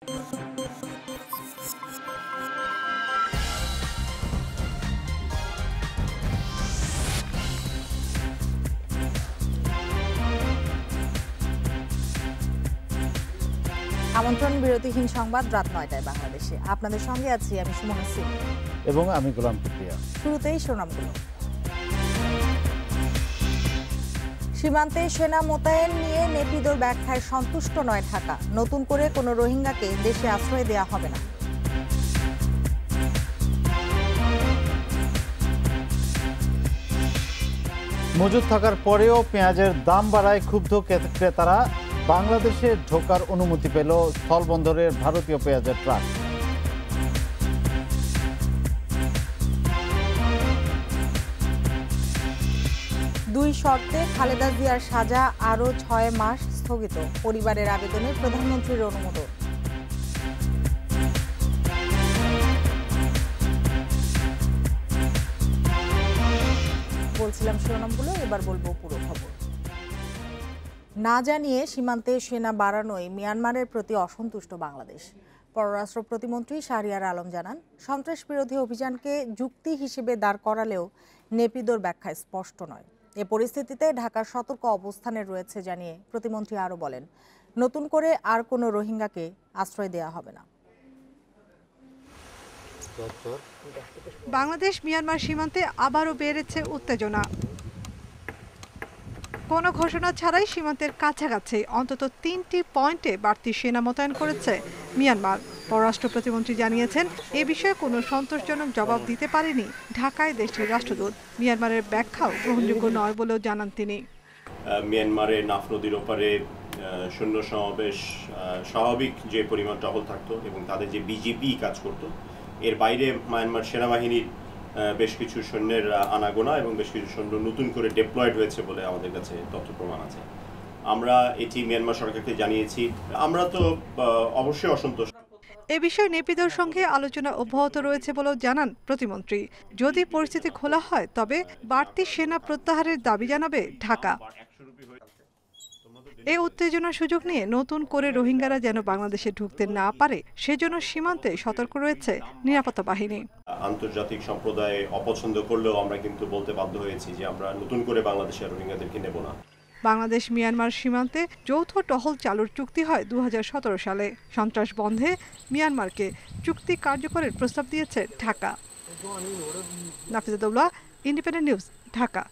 আমন্ত্রণ বিরতিহীন সংবাদ রাত ৯টায় বাংলাদেশে। আপনাদের সঙ্গে আছি আমি সুমন সিং এবং আমি গোলাম কিবরিয়া। শুরুতেই শিরোনামগুলো। সীমান্তে সেনা মোতায়েন নিয়ে নেপিদোর ব্যাখ্যায় সন্তুষ্ট নয় ঢাকা। নতুন করে কোনো রোহিঙ্গাকে দেশে আশ্রয় দেওয়া হবে না। মজুদ থাকার পরেও পেঁয়াজের দাম বাড়ায় ক্ষুব্ধ ক্রেতারা। বাংলাদেশে ঢোকার অনুমতি পেল স্থলবন্দরের ভারতীয় পেঁয়াজের ট্রাক। দুই শর্তে খালেদা জিয়ার সাজা আরও ৬ মাস স্থগিত। পরিবারের আবেদনে প্রধানমন্ত্রীর অনুমোদন। বলছিলাম শিরোনামগুলো, এবার বলবো পুরো খবর। না জানিয়ে সীমান্তে সেনা বাড়ানোয় মিয়ানমারের প্রতি অসন্তুষ্ট বাংলাদেশ। পররাষ্ট্র প্রতিমন্ত্রী শাহরিয়ার আলম জানান, সন্ত্রাস বিরোধী অভিযানকে যুক্তি হিসেবে দাঁড় করালেও নেপিদোর ব্যাখ্যায় স্পষ্ট নয়। এ পরিস্থিতিতে ঢাকার সতর্ক অবস্থানে রয়েছে জানিয়ে প্রতিমন্ত্রী আরও বলেন, নতুন করে আর কোনো রোহিঙ্গাকে আশ্রয় দেওয়া হবে না। বাংলাদেশ মিয়ানমার সীমান্তে আবারও বেড়েছে উত্তেজনা। কোনো ঘোষণা ছাড়াই সীমান্তের কাছাকাছি অন্তত ৩টি পয়েন্টে বাড়তি সেনা মোতায়েন করেছে মিয়ানমার। পররাষ্ট্র প্রতিমন্ত্রী জানিয়েছেন, এ বিষয়ে কোনো সন্তোষজনক জবাব দিতে পারেনি ঢাকায় দেশটির রাষ্ট্রদূত। মিয়ানমারের ব্যাখ্যাও গ্রহণযোগ্য নয় বলেও জানান তিনি। মিয়ানমারের নাফ নদীর ওপারে সৈন্য সমাবেশ স্বাভাবিক যে পরিমাণ টহল থাকতো এবং তাদের যে বিজিপি কাজ করত, এর বাইরে মায়ানমার সেনাবাহিনীর বেশ কিছু সৈন্যের আনাগোনা এবং বেশ কিছু সৈন্য নতুন করে ডেপ্লয়েড হয়েছে বলে আমাদের কাছে তথ্য প্রমাণ আছে। আমরা এটি মিয়ানমার সরকারকে জানিয়েছি। আমরা তো অবশ্যই অসন্তুষ্ট। এ বিষয়ে নেপিদোর সঙ্গে আলোচনা অব্যাহত রয়েছে বলেও জানান প্রতিমন্ত্রী। যদি পরিস্থিতি খোলা হয় তবে বাড়তি সেনা প্রত্যাহারের দাবি জানাবে ঢাকা। এই উত্তেজনার সুযোগ নিয়ে নতুন করে রোহিঙ্গারা যেন বাংলাদেশে ঢুকতে না পারে সেজন্য সীমান্তে সতর্ক রয়েছে নিরাপত্তা বাহিনী। আন্তর্জাতিক সম্প্রদায় অপছন্দ করলেও আমরা কিন্তু বলতে বাধ্য হয়েছি যে আমরা নতুন করে বাংলাদেশের রোহিঙ্গাদেরকে নেব না। বাংলাদেশ মিয়ানমার সীমান্তে যৌথ টহল চালুর চুক্তি হয় ২০১৭ সালে। সন্ত্রাস বন্ধে মিয়ানমারকে চুক্তি কার্যকরের প্রস্তাব দিয়েছে Dhaka. Nafiza Daula, independent News, Dhaka.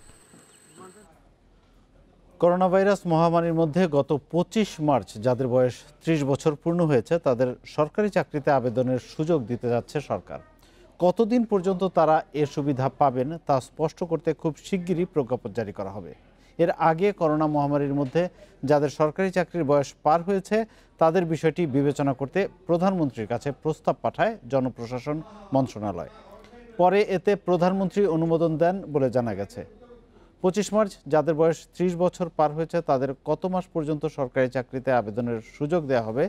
Corona virus মহামারীর মধ্যে গত ২৫ মার্চ যাদের বয়স ৩০ বছর পূর্ণ হয়েছে তাদের সরকারি চাকরিতে আবেদনের সুযোগ দিতে যাচ্ছে সরকার। কতদিন পর্যন্ত তারা এর সুবিধা পাবেন তা স্পষ্ট করতে খুব শিগগিরই প্রজ্ঞাপন জারি করা হবে। এর আগে করোনা মহামারীর মধ্যে যাদের সরকারি চাকরির বয়স পার হয়েছে তাদের বিষয়টি বিবেচনা করতে প্রধানমন্ত্রীর কাছে প্রস্তাব পাঠায় জনপ্রশাসন মন্ত্রণালয়। পরে এতে প্রধানমন্ত্রী অনুমোদন দেন বলে জানা গেছে। ২৫ মার্চ যাদের বয়স ৩০ বছর পার হয়েছে তাদের কত মাস পর্যন্ত সরকারি চাকরিতে আবেদনের সুযোগ দেওয়া হবে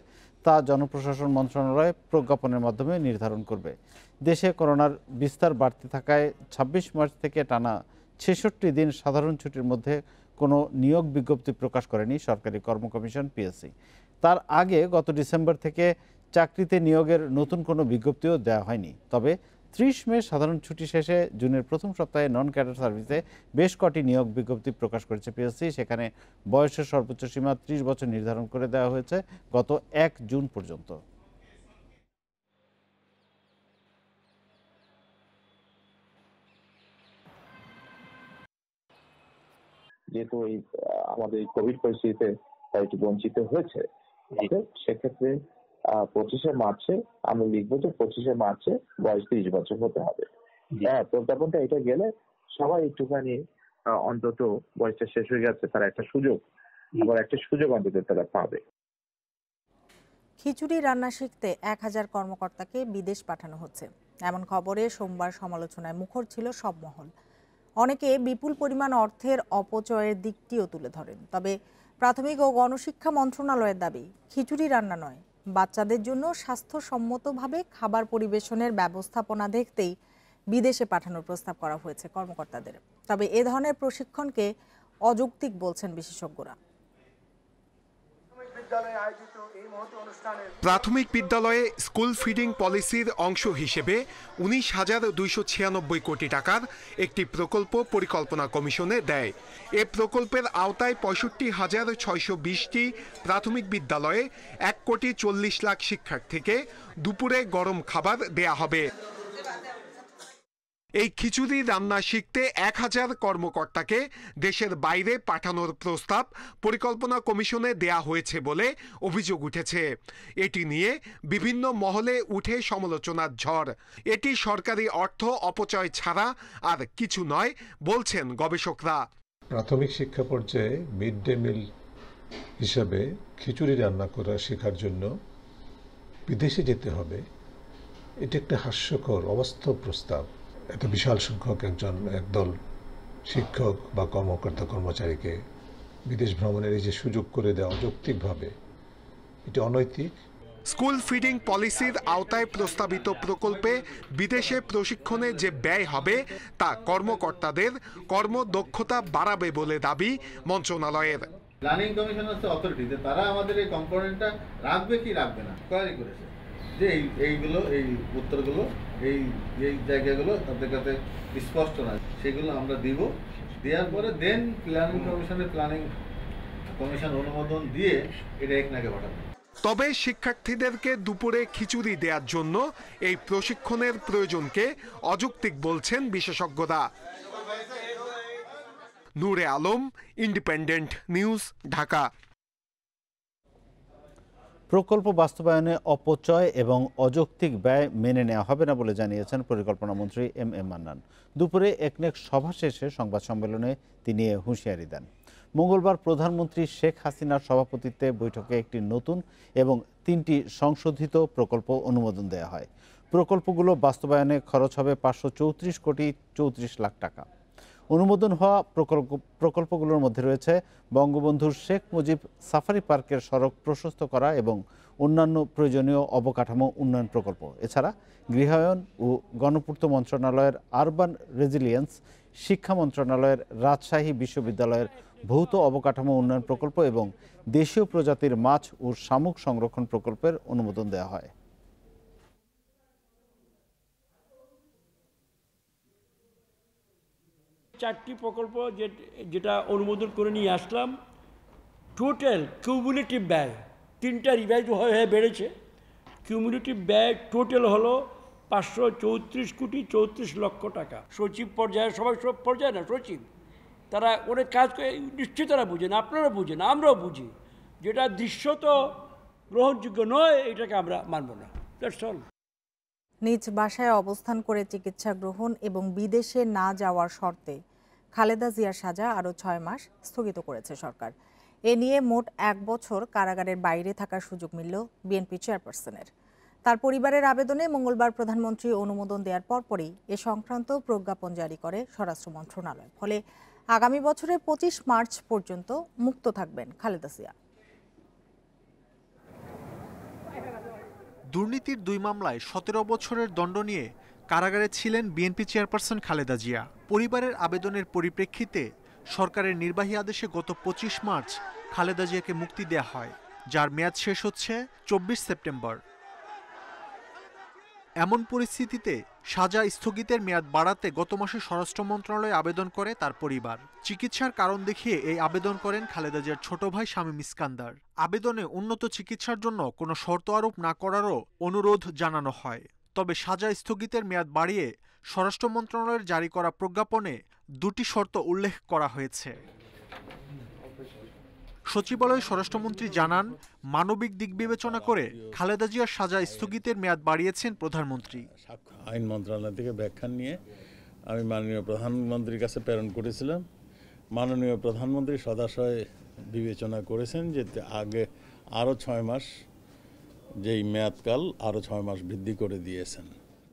তা জনপ্রশাসন মন্ত্রণালয় প্রজ্ঞাপনের মাধ্যমে নির্ধারণ করবে। দেশে করোনার বিস্তার বাড়তে থাকায় ২৬ মার্চ থেকে টানা ৬৬ দিন সাধারণ ছুটির মধ্যে কোনো নিয়োগ বিজ্ঞপ্তি প্রকাশ করেনি সরকারি কর্ম কমিশন পিএসসি। তার আগে গত ডিসেম্বর থেকে চাকরিতে নিয়োগের নতুন কোনো বিজ্ঞপ্তিও দেওয়া হয়নি। তবে ৩০ মে সাধারণ ছুটি শেষে জুনের প্রথম সপ্তাহে নন ক্যাডার সার্ভিসে বেশ কটি নিয়োগ বিজ্ঞপ্তি প্রকাশ করেছে পিএসসি। সেখানে বয়সের সর্বোচ্চ সীমা ৩০ বছর নির্ধারণ করে দেওয়া হয়েছে গত ১ জুন পর্যন্ত। যেহেতু এই আমাদের কোভিড পরিস্থিতিতে একটু বঞ্চিত হয়েছে, সেক্ষেত্রে 25শে মার্চে আমরা লিখবো যে 25শে মার্চে বয়স 30 বছর হতে হবে। হ্যাঁ, প্রজ্ঞাপনটা এটা গেলে সবাই একটুখানি অন্তত বয়সটা শেষ হয়ে গেছে তারা একটা সুযোগ, আবার একটা সুযোগ অন্তত তারা পাবে। খিচুড়ি রান্না শিখতে ১,০০০ কর্মকর্তাকে বিদেশ পাঠানো হচ্ছে, এমন খবরে সোমবার সমালোচনায় মুখর ছিল সব মহল। অনেকে বিপুল পরিমাণ অর্থের অপচয়ের দিকটিও তুলে ধরেন। তবে প্রাথমিক ও গণশিক্ষা মন্ত্রণালয়ের দাবি, খিচুড়ি রান্না নয়, বাচ্চাদের জন্য স্বাস্থ্যসম্মতভাবে খাবার পরিবেশনের ব্যবস্থাপনা দেখতেই বিদেশে পাঠানোর প্রস্তাব করা হয়েছে কর্মকর্তাদের। তবে এ ধরনের প্রশিক্ষণকে অযৌক্তিক বলছেন বিশেষজ্ঞরা। প্রাথমিক বিদ্যালয়ে স্কুল ফিডিং পলিসির অংশ হিসেবে 19,296 কোটি টাকার একটি প্রকল্প পরিকল্পনা কমিশনে দেয়। এ প্রকল্পের আওতায় 65,620টি প্রাথমিক বিদ্যালয়ে 1,40,00,000 শিক্ষার্থীকে দুপুরে গরম খাবার দেয়া হবে। এই খিচুড়ি রান্না শিখতে 1,000 কর্মকর্তাকে দেশের বাইরে পাঠানোর প্রস্তাব পরিকল্পনা কমিশনে দেয়া হয়েছে বলে অভিযোগ উঠেছে। এটি নিয়ে বিভিন্ন মহলে উঠে সমালোচনার ঝড়। এটি সরকারি অর্থ অপচয় ছাড়া আর কিছু নয় বলছেন গবেষকরা। প্রাথমিক শিক্ষা পর্যায়ে মিড ডে মিল হিসাবে খিচুড়ি রান্না করা শেখার জন্য বিদেশে যেতে হবে, এটি একটা হাস্যকর অবাস্তব প্রস্তাব। এত বিশাল সংখ্যক একদল শিক্ষক বা কর্মকর্তা কর্মচারীকে বিদেশ ভ্রমণের এই যে সুযোগ করে দেওয়া অযৌক্তিকভাবে, এটি অনৈতিক। স্কুল ফিডিং পলিসির আওতায় প্রস্তাবিত প্রকল্পে বিদেশে প্রশিক্ষণে যে ব্যয় হবে তা কর্মকর্তাদের কর্মদক্ষতা বাড়াবে বলে দাবি মন্ত্রণালয়ের। প্ল্যানিং কমিশন হচ্ছে অথরিটি, তারা আমাদের এই কম্পোনেন্টটা রাখবে কি রাখবে না কোয়ারি করেছে যে এইগুলো এই উত্তরগুলো এই জায়গাগুলো তাদের কাছে স্পষ্ট না, সেগুলো আমরা দিব। দেওয়ার পরে দেন প্ল্যানিং কমিশন অনুমোদন দিয়ে এটা একনাকে পাঠাবে। তবে শিক্ষার্থীদেরকে দুপুরে খিচুড়ি দেওয়ার জন্য এই প্রশিক্ষণের প্রয়োজনকে অযৌক্তিক বলছেন বিশেষজ্ঞরা। নূরে আলম, ইন্ডিপেন্ডেন্ট নিউজ, ঢাকা। প্রকল্প বাস্তবায়নে অপচয় এবং অযৌক্তিক ব্যয় মেনে নেওয়া হবে না বলে জানিয়েছেন পরিকল্পনা মন্ত্রী এম এ মান্নান। দুপুরে একনেক সভা শেষে সংবাদ সম্মেলনে তিনি এ হুঁশিয়ারি দেন। মঙ্গলবার প্রধানমন্ত্রী শেখ হাসিনার সভাপতিত্বে বৈঠকে একটি নতুন এবং 3টি সংশোধিত প্রকল্প অনুমোদন দেওয়া হয়। প্রকল্পগুলো বাস্তবায়নে খরচ হবে 534 কোটি 34 লাখ টাকা। অনুমোদন হওয়া প্রকল্পগুলোর মধ্যে রয়েছে বঙ্গবন্ধু শেখ মুজিব সাফারি পার্কের সড়ক প্রশস্ত করা এবং অন্যান্য প্রয়োজনীয় অবকাঠামো উন্নয়ন প্রকল্প। এছাড়া গৃহায়ন ও গণপূর্ত মন্ত্রণালয়ের আরবান রেজিলিয়েন্স, শিক্ষা মন্ত্রণালয়ের রাজশাহী বিশ্ববিদ্যালয়ের ভৌত অবকাঠামো উন্নয়ন প্রকল্প এবং দেশীয় প্রজাতির মাছ ও শামুক সংরক্ষণ প্রকল্পের অনুমোদন দেওয়া হয়। চারটি প্রকল্প যেটা অনুমোদন করে নিয়ে আসলাম, টোটাল কিউমুলেটিভ ব্যয় 3টা রিভাইজ হয়ে বেড়েছে। কিউমুলেটিভ ব্যয় টোটাল হলো 534 কোটি 34 লক্ষ টাকা। সচিব পর্যায়ে সবাই সব পর্যায়ে না, সচিব তারা অনেক কাজ করে, নিশ্চয়ই তারা বুঝেন, আপনারা বুঝেন, আমরাও বুঝি। যেটা দৃশ্যত গ্রহণযোগ্য নয় এটাকে আমরা মানব না। That's all. নিজ বাসায় অবস্থান করে চিকিৎসা গ্রহণ এবং বিদেশে না যাওয়ার শর্তে খালেদা জিয়ার সাজা আরও 6 মাস স্থগিত করেছে সরকার। এ নিয়ে মোট 1 বছর কারাগারের বাইরে থাকার সুযোগ মিলল বিএনপি চেয়ারপারসনের। তার পরিবারের আবেদনে মঙ্গলবার প্রধানমন্ত্রী অনুমোদন দেওয়ার পরপরই এ সংক্রান্ত প্রজ্ঞাপন জারি করে স্বরাষ্ট্র মন্ত্রণালয়। ফলে আগামী বছরের 25 মার্চ পর্যন্ত মুক্ত থাকবেন খালেদা জিয়া। দুর্নীতির 2 মামলায় 17 বছরের দণ্ড নিয়ে কারাগারে ছিলেন বিএনপি চেয়ারপারসন খালেদা জিয়া। পরিবারের আবেদনের পরিপ্রেক্ষিতে সরকারের নির্বাহী আদেশে গত 25 মার্চ খালেদা জিয়াকে মুক্তি দেয়া হয়, যার মেয়াদ শেষ হচ্ছে 24 সেপ্টেম্বর। এমন পরিস্থিতিতে সাজা স্থগিতের মেয়াদ বাড়াতে গত মাসে স্বরাষ্ট্র মন্ত্রণালয়ে আবেদন করে তার পরিবার। চিকিৎসার কারণ দেখিয়ে এই আবেদন করেন খালেদা জিয়ার ছোট ভাই শামীম ইস্কান্দার। আবেদনে উন্নত চিকিৎসার জন্য কোনো শর্ত আরোপ না করারও অনুরোধ জানানো হয়। তবে সাজা স্থগিতের মেয়াদ বাড়িয়ে স্বরাষ্ট্র মন্ত্রণালয়ের জারি করা প্রজ্ঞাপনে 2টি শর্ত উল্লেখ করা হয়েছে। সচিবালয়ে স্বরাষ্ট্রমন্ত্রী জানান, মানবিক দিক বিবেচনা করে খালেদা জিয়ার সাজা স্থগিতের মেয়াদ বাড়িয়েছেন প্রধানমন্ত্রী। আইন মন্ত্রণালয় থেকে ব্যাখ্যা নিয়ে আমি মাননীয় প্রধানমন্ত্রীর কাছে প্রেরণ করেছিলাম। মাননীয় প্রধানমন্ত্রী সদাশয় বিবেচনা করেছেন যে আগে আরও 6 মাস, যেই মেয়াদকাল আরও 6 মাস বৃদ্ধি করে দিয়েছেন।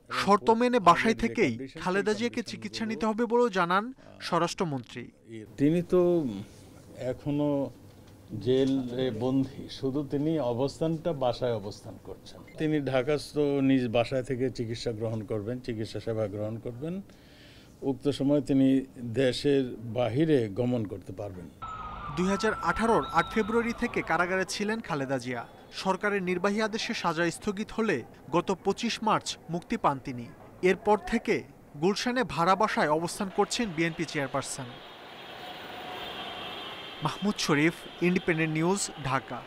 শর্ত মেনে বাসায় থেকেই খালেদা জিয়াকে চিকিৎসা নিতে হবে বলেও জানান স্বরাষ্ট্রমন্ত্রী। তিনি তো এখনো জেলে বন্দী, শুধু তিনি অবস্থানটা বাসায় অবস্থান করছেন। তিনি ঢাকাস্থ নিজ বাসায় থেকে চিকিৎসা গ্রহণ করবেন, চিকিৎসা সেবা গ্রহণ করবেন। উক্ত সময় তিনি দেশের বাহিরে গমন করতে পারবেন। 2018-র 8 ফেব্রুয়ারি থেকে কারাগারে ছিলেন খালেদা জিয়া। সরকারের নির্বাহী আদেশে সাজা স্থগিত হলে গত 25 মার্চ মুক্তি পান তিনি। এরপর থেকে গুলশানে ভাড়া বাসায় অবস্থান করছেন বিএনপি চেয়ারপারসন। মাহমুদ শরীফ, ইন্ডিপেন্ডেন্ট নিউজ, ঢাকা।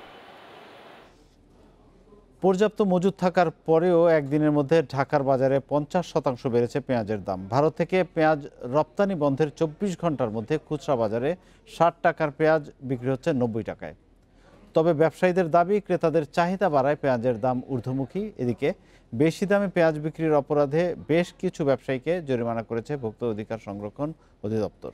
পর্যাপ্ত মজুদ থাকার পরেও একদিনের মধ্যে ঢাকার বাজারে 50% বেড়েছে পেঁয়াজের দাম। ভারত থেকে পেঁয়াজ রপ্তানি বন্ধের 24 ঘন্টার মধ্যে খুচরা বাজারে 60 টাকার পেঁয়াজ বিক্রি হচ্ছে 90 টাকায়। তবে ব্যবসায়ীদের দাবি, ক্রেতাদের চাহিদা বাড়ায় পেঁয়াজের দাম ঊর্ধ্বমুখী। এদিকে বেশি দামে পেঁয়াজ বিক্রির অপরাধে বেশ কিছু ব্যবসায়ীকে জরিমানা করেছে ভোক্তা অধিকার সংরক্ষণ অধিদপ্তর।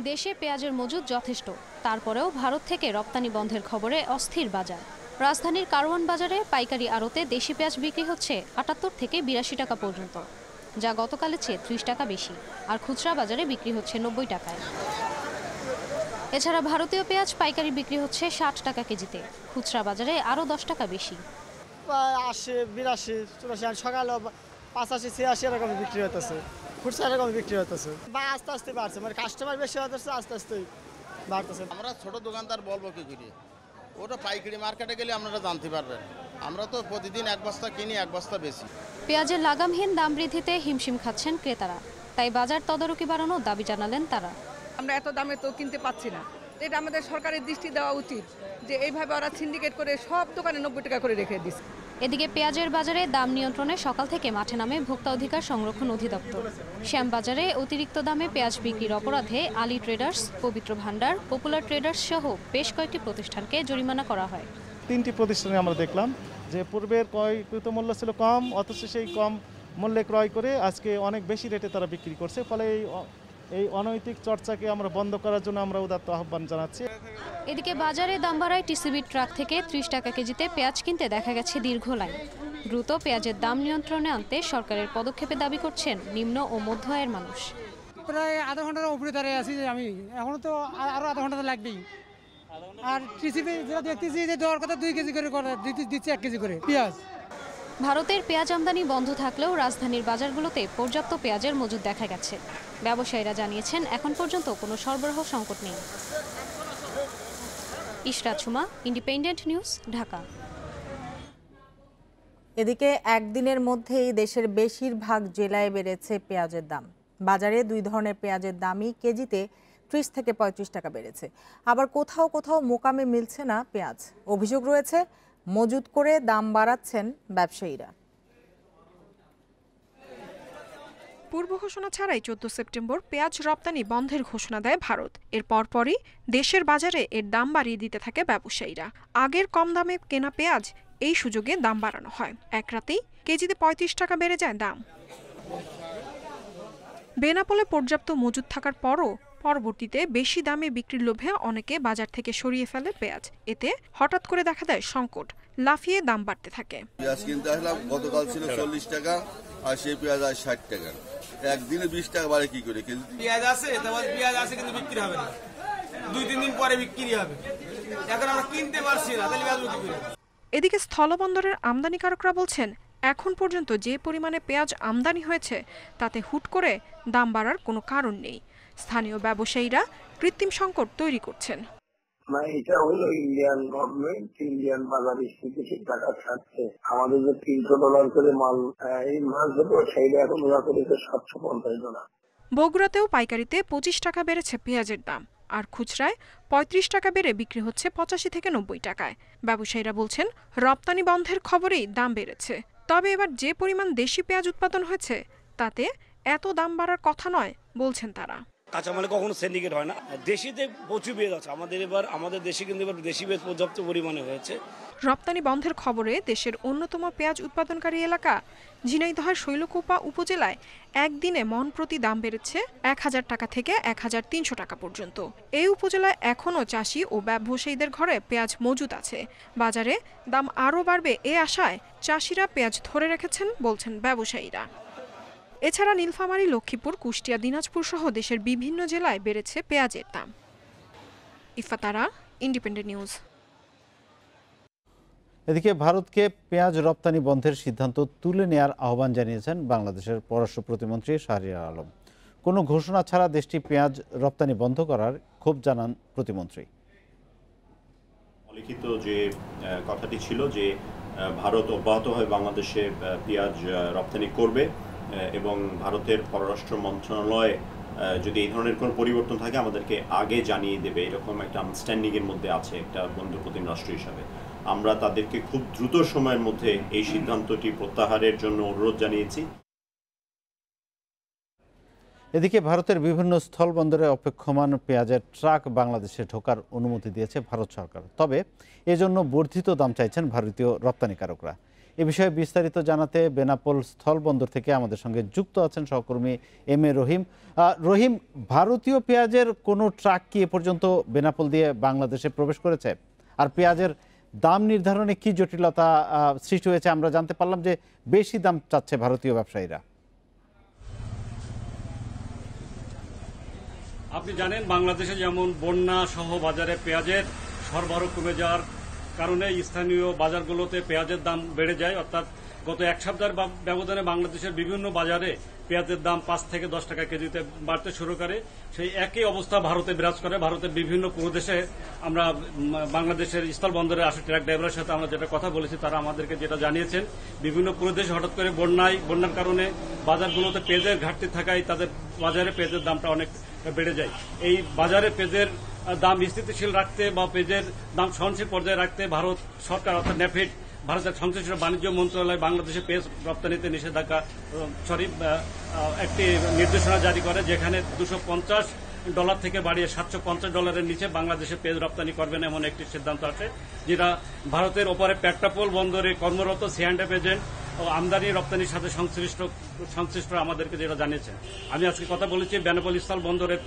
দেশে পেঁয়াজের মজুদ যথেষ্ট, তারপরেও ভারত থেকে রপ্তানি বন্ধের খবরে অস্থির বাজার। রাজধানীর কারওয়ান বাজারে পাইকারি আড়তে দেশি পেঁয়াজ বিক্রি হচ্ছে 78 থেকে 82 টাকা পর্যন্ত, যা গতকালের চেয়ে 30 টাকা বেশি, আর খুচরা বাজারে বিক্রি হচ্ছে 90 টাকায়। এছাড়া ভারতীয় পেঁয়াজ পাইকারি বিক্রি হচ্ছে 60 টাকা কেজিতে, খুচরা বাজারে আরও 10 টাকা বেশি। 80, 82, 84, সকালে 85, 86 এরকম বিক্রি হতেছে, খুচরা এরকম বিক্রি হতেছে। বা আস্তে আস্তে বাড়ছে, মানে কাস্টমার বেশি হতেছে, আস্তে আস্তে বাড়তেছে। আমরা ছোট দোকানদার বলবো কি করি, ওটা পাইকারি মার্কেটে গেলে আপনারা জানতে পারবেন। আমরা তো প্রতিদিন 1 বস্তা কিনি, 1 বস্তা বেশি। পেঁয়াজের লাগামহীন দাম বৃদ্ধিতে হিমশিম খাচ্ছেন ক্রেতারা, তাই বাজার তদারকি বাড়ানোর দাবি জানালেন তারা। আমরা এত দামে তো কিনতে পাচ্ছি না, এটা আমাদের সরকারের দৃষ্টি দেওয়া উচিত যে এইভাবে ওরা সিন্ডিকেট করে সব দোকানে 90 টাকা করে রেখে দিচ্ছে। এদিকে পেঁয়াজের বাজারে দাম নিয়ন্ত্রণে সকাল থেকে মাঠে নামে ভোক্তা অধিকার সংরক্ষণ অধিদপ্তর। শ্যামবাজারে অতিরিক্ত দামে পেঁয়াজ বিক্রির অপরাধে আলী ট্রেডার্স, পবিত্র ভান্ডার, পপুলার ট্রেডার্স সহ বেশ কয়েকটি প্রতিষ্ঠানকে জরিমানা করা হয়। 3টি প্রতিষ্ঠানে আমরা দেখলাম যে পূর্বের ক্রয়কৃত মূল্য ছিল কম, অথচ সেই কম মূল্যে ক্রয় করে আজকে অনেক বেশি রেটে তারা বিক্রি করছে। ফলে এই অনৈতিক চর্চাকে আমরা বন্ধ করার জন্য আমরা উদাত্ত আহ্বান জানাচ্ছি। এদিকে বাজারে দাম বাড়ায় টিসিবির ট্রাক থেকে 30 টাকা কেজিতে পেঁয়াজ কিনতে দেখা গেছে দীর্ঘ লাইন। দ্রুত পেঁয়াজের দাম নিয়ন্ত্রণে আনতে সরকারের পদক্ষেপে দাবি করছেন নিম্ন ও মধ্য আয়ের মানুষ। প্রায় আধা ঘন্টার উপরে দাঁড়িয়ে আছি যে আমি, এখনো তো আরো আধা ঘন্টা লাগবেই। আর টিসিবি যেটা দেখতেছি যে দেওয়ার কথা 2 কেজি করে দিচ্ছে 1 কেজি করে পেঁয়াজ। ভারতের পেঁয়াজ আমদানি বন্ধ থাকলেও রাজধানীর বাজারগুলোতে পর্যাপ্ত পেঁয়াজের মজুদ দেখা গেছে। ব্যবসায়ীরা জানিয়েছেন এখন পর্যন্ত কোনো সরবরাহ সংকট নেই। Ishrat Suma, independent News, Dhaka. এদিকে একদিনের মধ্যেই দেশের বেশিরভাগ জেলায় বেড়েছে পেঁয়াজের দাম। বাজারে 2 ধরনের পেঁয়াজের দামই কেজিতে 30 থেকে 35 টাকা বেড়েছে। আবার কোথাও কোথাও মোকামে মিলছে না পেঁয়াজ। অভিযোগ রয়েছে মজুদ করে দাম বাড়াচ্ছেন ব্যবসায়ীরা। পূর্ব ঘোষণা ছাড়াই 14 সেপ্টেম্বর পেঁয়াজ রপ্তানি বন্ধের ঘোষণা দেয় ভারত। এর পরপরই দেশের বাজারে এর দাম বাড়িয়ে দিতে থাকে ব্যবসায়ীরা। আগের কম দামে কেনা পেঁয়াজ এই সুযোগে দাম বাড়ানো হয়। এক রাতেই কেজিতে 35 টাকা বেড়ে যায় দাম। বেনাপোলে পর্যাপ্ত মজুদ থাকার পরও পরবর্তীতে বেশি দামে বিক্রির লোভে অনেকে বাজার থেকে সরিয়ে ফেলে পেঁয়াজ। এতে হঠাৎ করে দেখা দেয় সংকট, লাফিয়ে দাম বাড়তে থাকে। পেঁয়াজ কিনতে আসলাম, গতকাল ছিল 40 টাকা, আর সেই পেঁয়াজ আজ 60 টাকা। একদিনে 20 টাকা বাড়ে কি করে? পেঁয়াজ আছে, পেঁয়াজ আছে কিন্তু বিক্রি হবে না, 2-3 দিন পরে বিক্রি হবে। এখন আমরা কিনতে পারছি না, তাহলে পেঁয়াজ বিক্রি হবে। এদিকে স্থলবন্দরের আমদানিকারকরা বলছেন এখন পর্যন্ত যে পরিমাণে পেঁয়াজ আমদানি হয়েছে তাতে হুট করে দাম বাড়ার কোনো কারণ নেই। স্থানীয় ব্যবসায়ীরা কৃত্রিম সংকট তৈরি করছেন। এটা হলো ইন্ডিয়ান গভর্নমেন্ট, ইন্ডিয়ান বাজার স্থিতিশীল টাকা ছাড়ছে। আমাদের যে $300 করে মাল, এই মাল হতো সেইটা এখন ওরা করেছে $750। বগুড়াতেও পাইকারিতে 25 টাকা বেড়েছে পেঁয়াজের দাম, আর খুচরায় 35 টাকা বেড়ে বিক্রি হচ্ছে 85 থেকে 90 টাকায়। ব্যবসায়ীরা বলছেন রপ্তানি বন্ধের খবরেই দাম বেড়েছে। তবে এবার যে পরিমাণ দেশি পেঁয়াজ উৎপাদন হয়েছে তাতে এত দাম বাড়ার কথা নয় বলছেন তারা। কাঁচামালে কখনো সিন্ডিকেট হয় না, দেশিতে প্রচুর পেঁয়াজ আছে আমাদের দেশে, কিন্তু এবার দেশি পেঁয়াজ পর্যাপ্ত পরিমাণে হয়েছে। রপ্তানি বন্ধের খবরে দেশের অন্যতম পেঁয়াজ উৎপাদনকারী এলাকা ঝিনাইদহের শৈলকুপা উপজেলায় একদিনে মন প্রতি দাম বেড়েছে 1000 টাকা থেকে 1300 টাকা পর্যন্ত। এই উপজেলায় এখনও চাষি ও ব্যবসায়ীদের ঘরে পেঁয়াজ মজুদ আছে। বাজারে দাম আরও বাড়বে এ আশায় চাষিরা পেঁয়াজ ধরে রেখেছেন বলছেন ব্যবসায়ীরা। এছাড়া নীলফামারী, লক্ষ্মীপুর, কুষ্টিয়া, দিনাজপুর সহ দেশের বিভিন্ন জেলায় বেড়েছে পেঁয়াজের দাম। ইফাতারা, ইন্ডিপেন্ডেন্ট নিউজ। এদিকে ভারতকে পেঁয়াজ রপ্তানি বন্ধের সিদ্ধান্ত তুলে নেওয়ার আহ্বান জানিয়েছেন বাংলাদেশের পররাষ্ট্র প্রতিমন্ত্রী শাহরিয়ার আলম। কোনো ঘোষণা ছাড়া দেশটি পেঁয়াজ রপ্তানি বন্ধ করার ক্ষোভ জানান প্রতিমন্ত্রী। লিখিত যে কথাটি ছিল যে ভারত অব্যাহতভাবে বাংলাদেশে পেঁয়াজ রপ্তানি করবে এবং ভারতের পররাষ্ট্র মন্ত্রণালয় যদি এই ধরনের কোনো পরিবর্তন থাকে আমাদেরকে আগে জানিয়ে দেবে, এরকম একটা আন্ডারস্ট্যান্ডিংয়ের মধ্যে আছে একটা বন্ধুপ্রতিম রাষ্ট্র হিসাবে। আমরা তাদেরকে খুব দ্রুত সময়ের মধ্যে এই সিদ্ধান্তটি প্রত্যাহারের জন্য অনুরোধ জানিয়েছি। এদিকে ভারতের বিভিন্ন স্থলবন্দরে অপেক্ষমান পেঁয়াজের ট্রাক বাংলাদেশে ঢোকার অনুমতি দিয়েছে ভারত সরকার। তবে এজন্য বর্ধিত দাম চাইছেন ভারতীয় রপ্তানিকারকরা। এ বিষয়ে বিস্তারিত জানাতে বেনাপোল স্থলবন্দর থেকে আমাদের সঙ্গে যুক্ত আছেন সহকর্মী এম এ রহিম। রহিম, ভারতীয় পেঁয়াজের কোনো ট্রাক কি এ পর্যন্ত বেনাপোল দিয়ে বাংলাদেশে প্রবেশ করেছে? আর পেঁয়াজের দাম নির্ধারণে কি জটিলতা সৃষ্টি হয়েছে? আমরা জানতে পারলাম যে বেশি দাম চাচ্ছে ভারতীয় ব্যবসায়ীরা। আপনি জানেন বাংলাদেশে যেমন বন্যা সহ বাজারে পেঁয়াজের সরবরাহ কমে যাওয়ার কারণে স্থানীয় বাজারগুলোতে পেঁয়াজের দাম বেড়ে যায়। অর্থাৎ গত এক সপ্তাহের ব্যবধানে বাংলাদেশের বিভিন্ন বাজারে পেঁয়াজের দাম 5 থেকে 10 টাকা কেজিতে বাড়তে শুরু করে। সেই একই অবস্থা ভারতে বিরাজ করে। ভারতের বিভিন্ন প্রদেশে আমরা বাংলাদেশের স্থলবন্দরে আসা ট্রাক ড্রাইভারের সাথে আমরা যেটা কথা বলেছি, তারা আমাদেরকে যেটা জানিয়েছেন, বিভিন্ন প্রদেশে হঠাৎ করে বন্যার কারণে বাজারগুলোতে পেঁয়াজের ঘাটতি থাকায় তাদের বাজারে পেঁয়াজের দামটা অনেক বেড়ে যায়। এই বাজারে পেঁয়াজের দাম স্থিতিশীল রাখতে বা পেঁয়াজের দাম সহনশীল পর্যায়ে রাখতে ভারত সরকার অর্থাৎ ন্যাফেড, ভারতের সংশ্লিষ্ট বাণিজ্য মন্ত্রণালয় বাংলাদেশে পেঁয়াজ রপ্তানিতে নিষেধাজ্ঞা একটি নির্দেশনা জারি করে, যেখানে $250 থেকে বাড়িয়ে $750 নিচে বাংলাদেশে পেঁয়াজ রপ্তানি করবেন এমন একটি সিদ্ধান্ত আছে, যেটা ভারতের ওপরে পেট্রাপোল বন্দরে কর্মরত C&F এজেন্ট ও আমদানি রপ্তানির সাথে সংশ্লিষ্ট আমাদেরকে যেটা জানিয়েছেন। আমি আজকে কথা বলেছি বেনাপোল স্থল বন্দরের